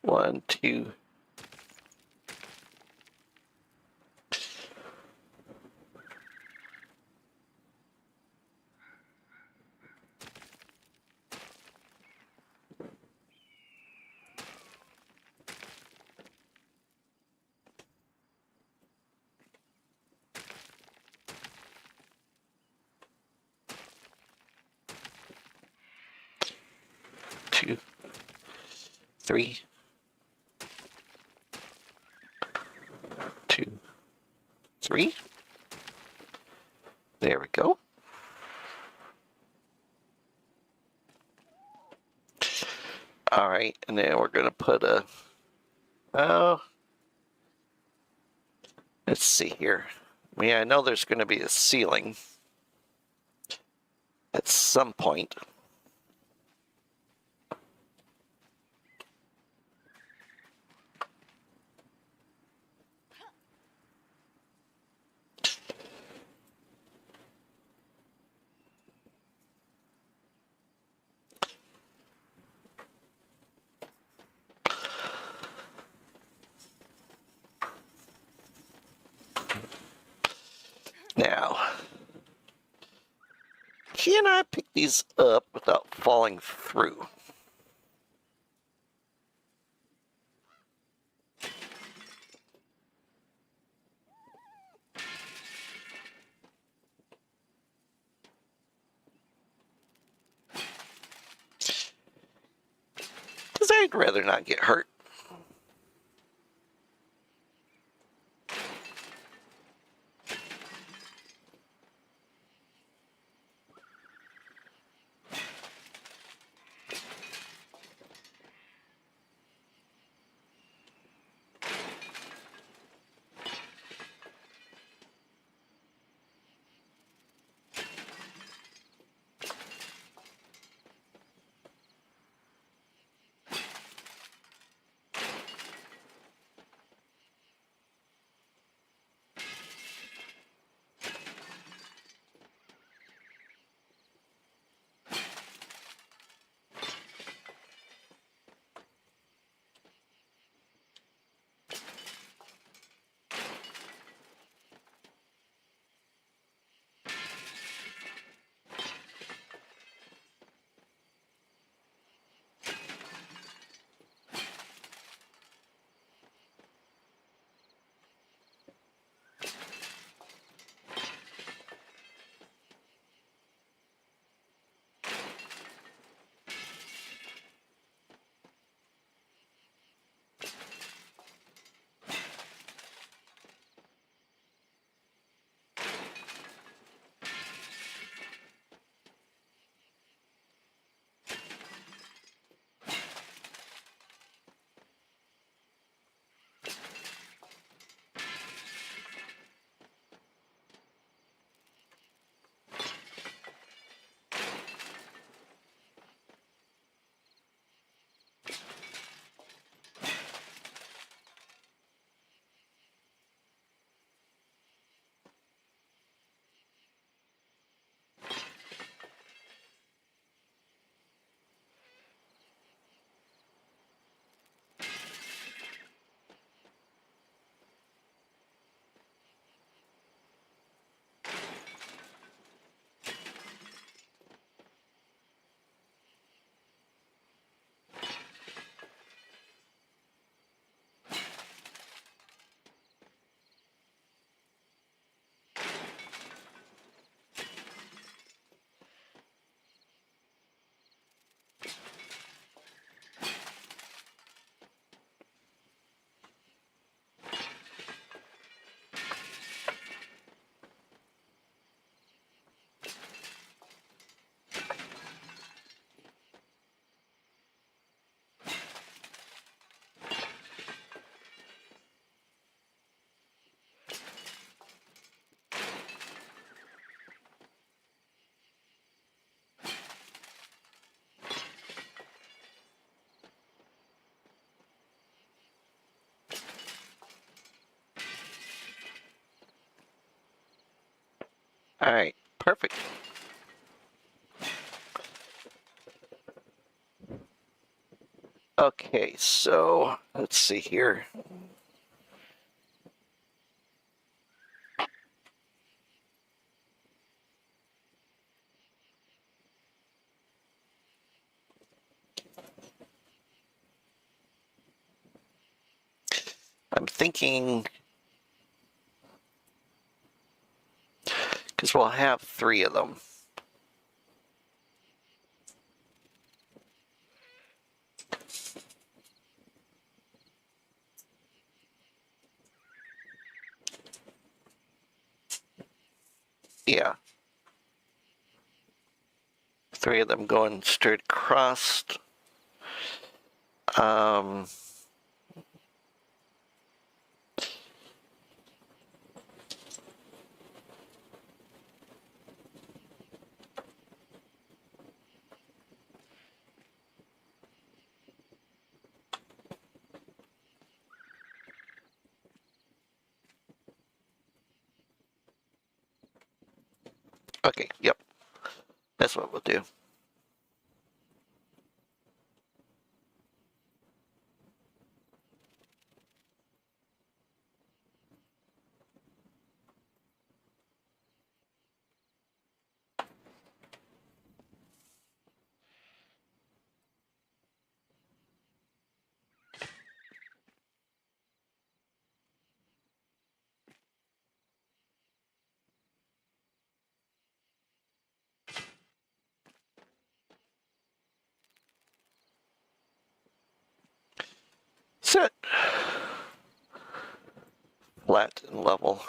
One, two, 3, 2, 3. There we go. All right, and then we're going to put a, let's see here. I mean, I know there's going to be a ceiling at some point. Now, can I pick these up without falling through? Because I'd rather not get hurt. All right, perfect. Okay, so let's see here. I'm thinking, because we'll have 3 of them. Yeah. 3 of them going straight across. Okay, yep. That's what we'll do. Set. Flat and level.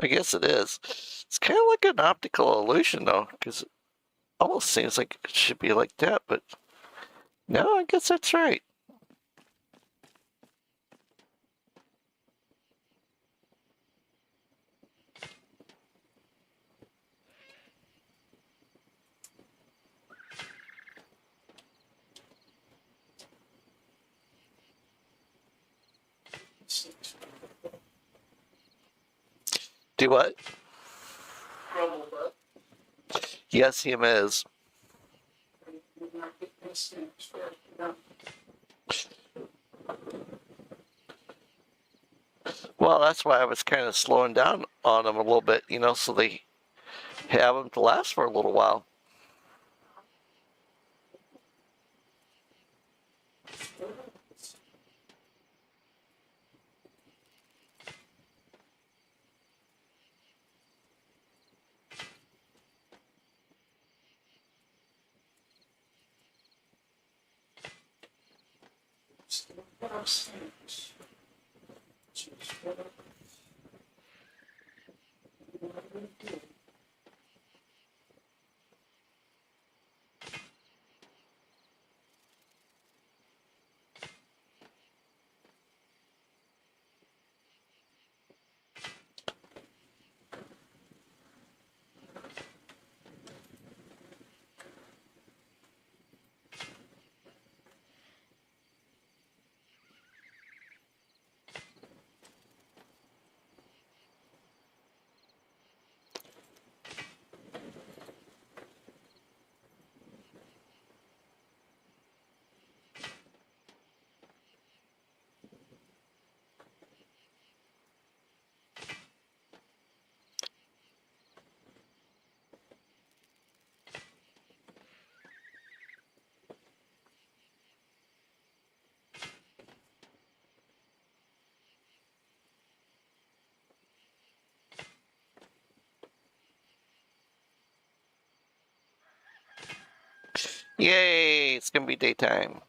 I guess it is. It's kind of like an optical illusion, though, because it almost seems like it should be like that, but no, I guess that's right. Do what? Yes, him is. Well, that's why I was kind of slowing down on them a little bit, you know, so they have them to last for a little while. Yay, it's going to be daytime.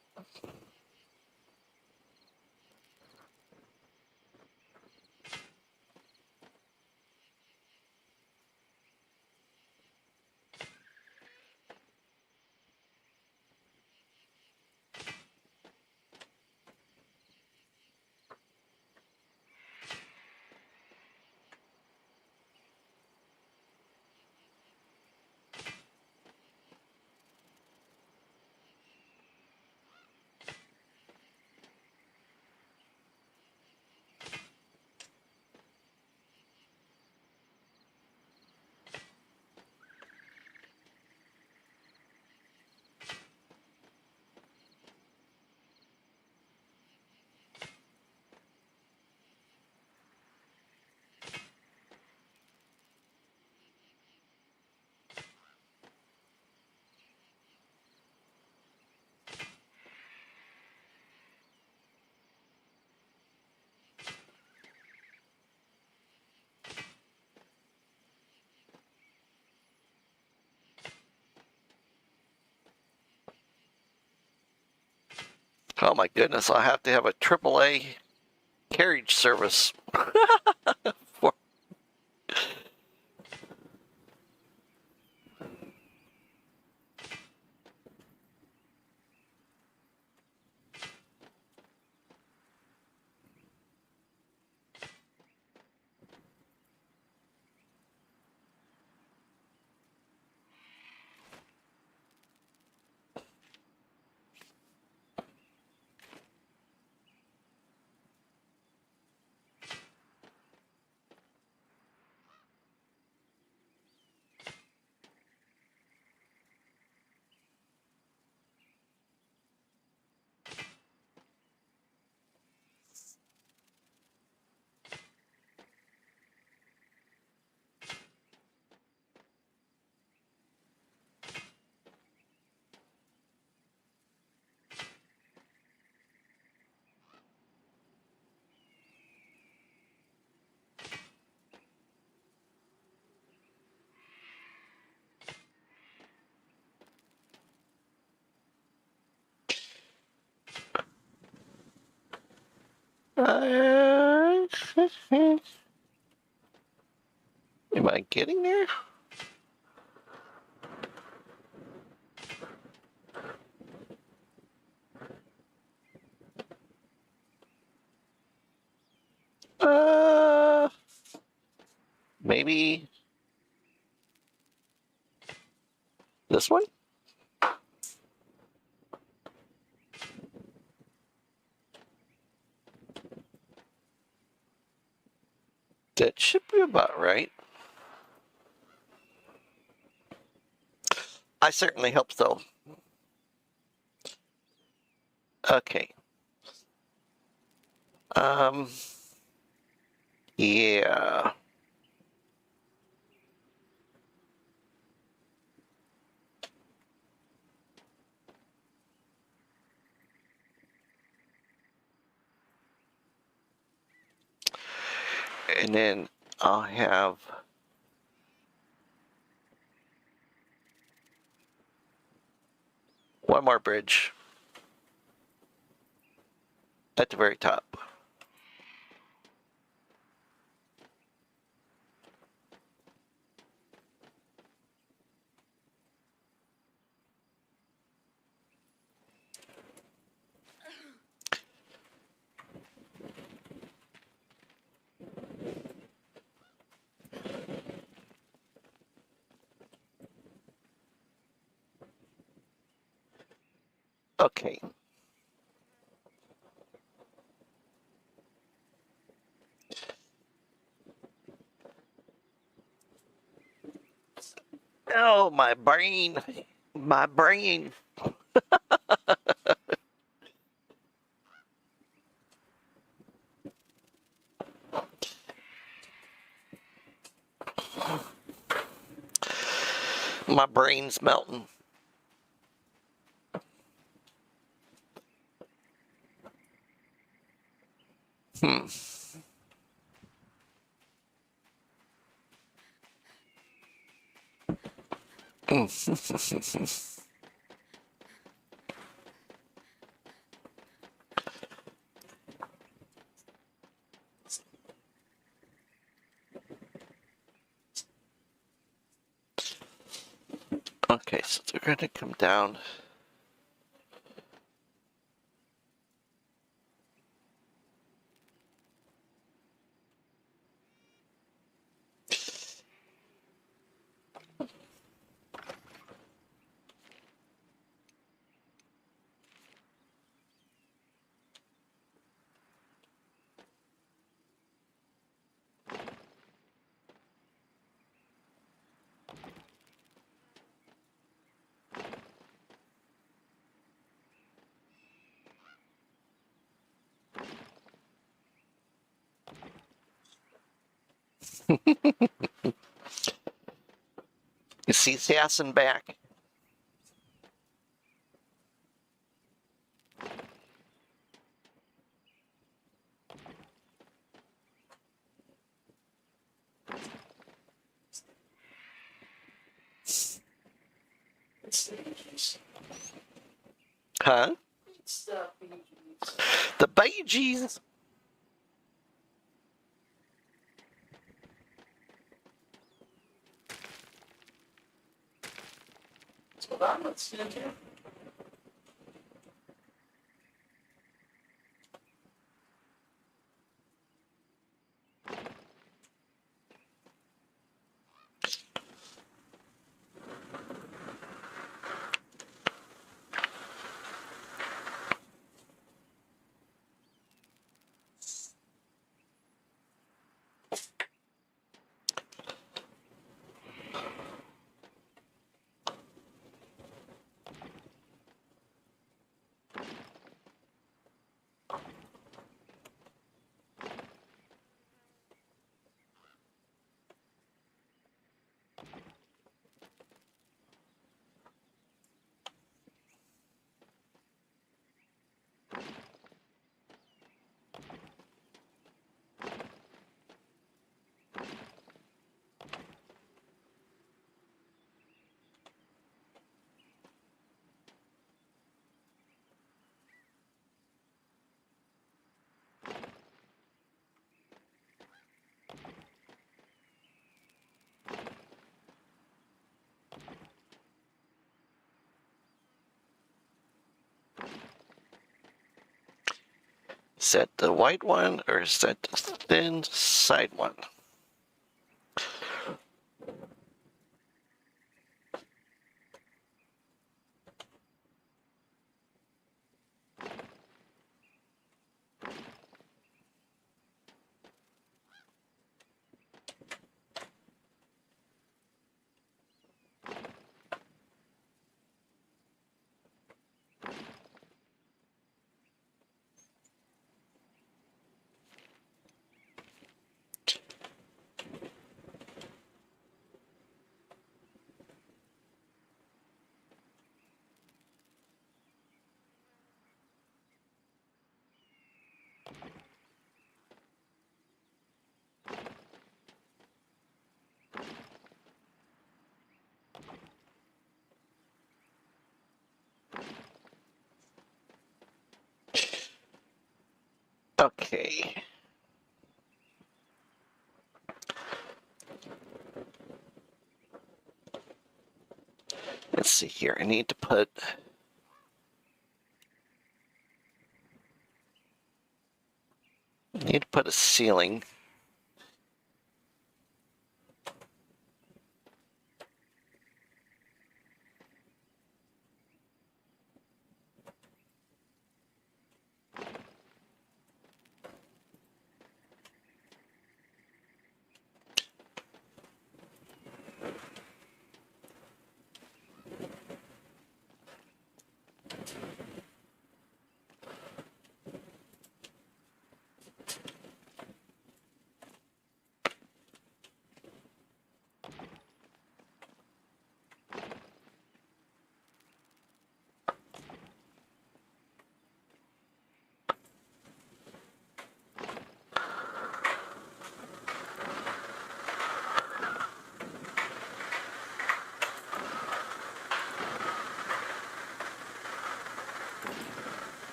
Oh my goodness, I'll have to have a AAA carriage service. For am I getting there? Maybe this one? That should be about right. I certainly hope so. Okay. Yeah. And then I'll have one more bridge at the very top. Okay. Oh, my brain. My brain. My brain's melting. Hmm. Okay, so they're going to come down. You see Assassin back? Huh? The Bee Gees. That's what I'm listening to. Is that the white one or is that the thin side one? Okay. Let's see here. I need to put a ceiling.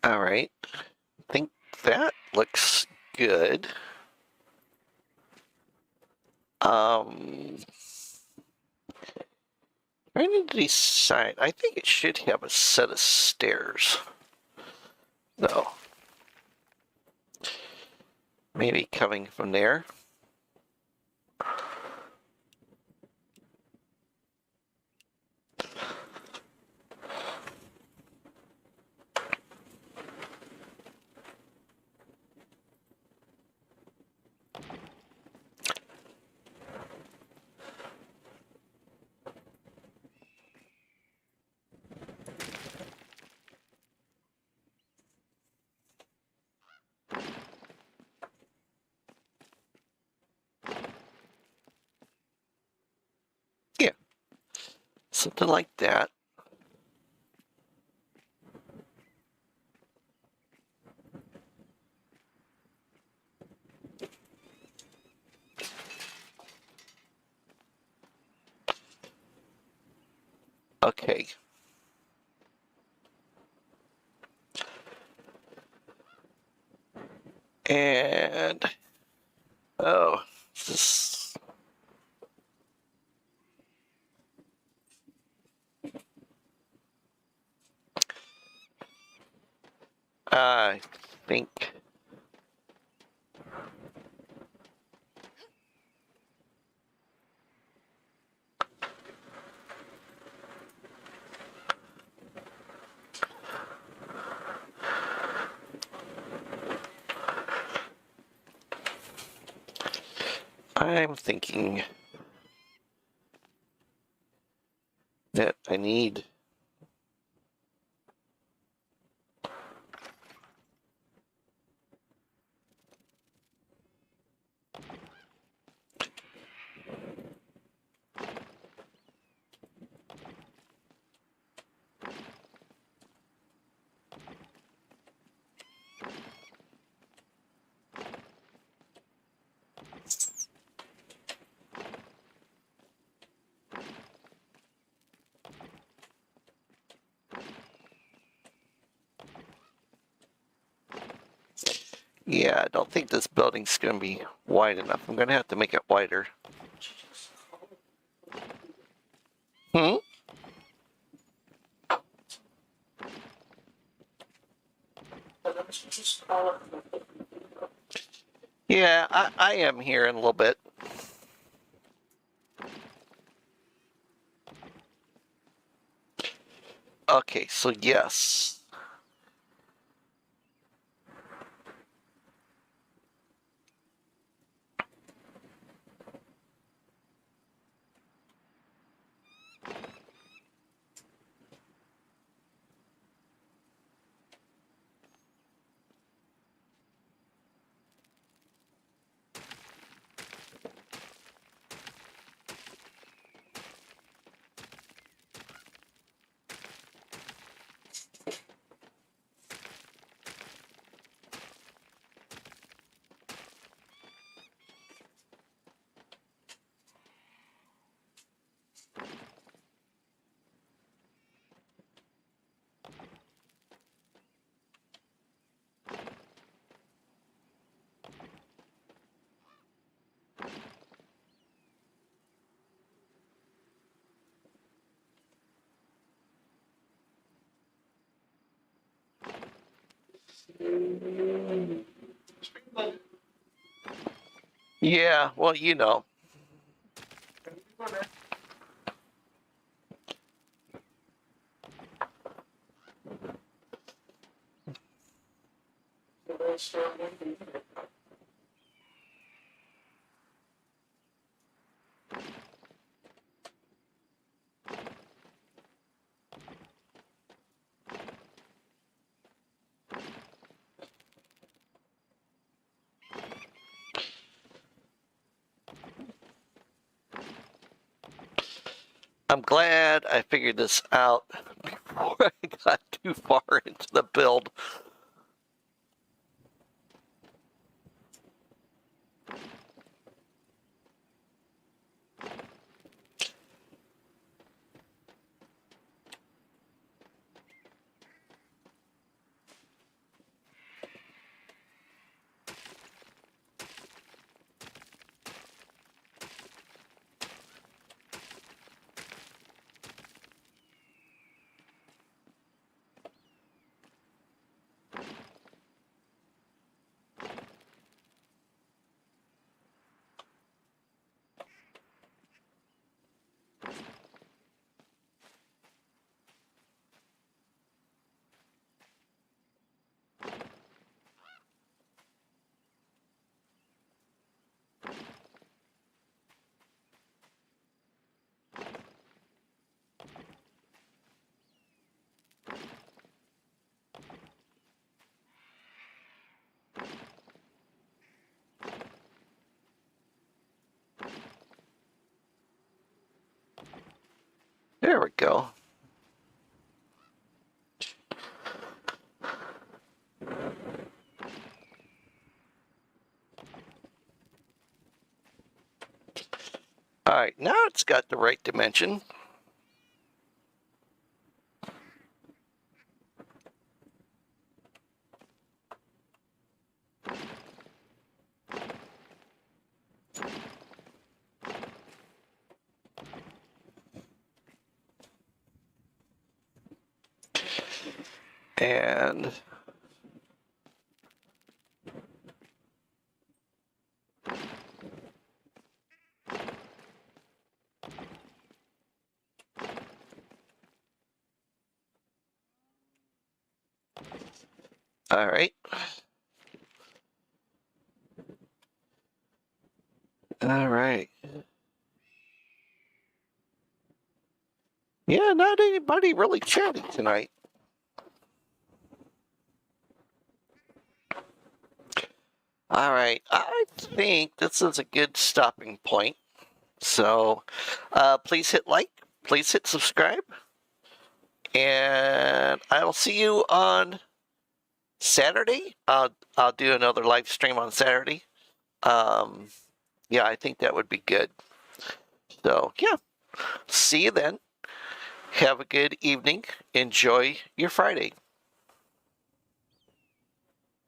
All right. I think that looks good. Trying to decide. I think it should have a set of stairs. No. Maybe coming from there. Something like that. Okay. And oh, this. I think. I'm thinking that I need. Yeah, I don't think this building's going to be wide enough. I'm going to have to make it wider. Hmm? Yeah, I am here in a little bit. Okay, so yes. Yeah, well, you know. I'm glad I figured this out before I got too far into the build. There we go. All right, now it's got the right dimension. And all right. All right. Yeah, not anybody really chatting tonight. All right. I think this is a good stopping point. So please hit like, please hit subscribe, and I will see you on Saturday. I'll do another live stream on Saturday. Yeah, I think that would be good. So yeah, see you then. Have a good evening. Enjoy your Friday.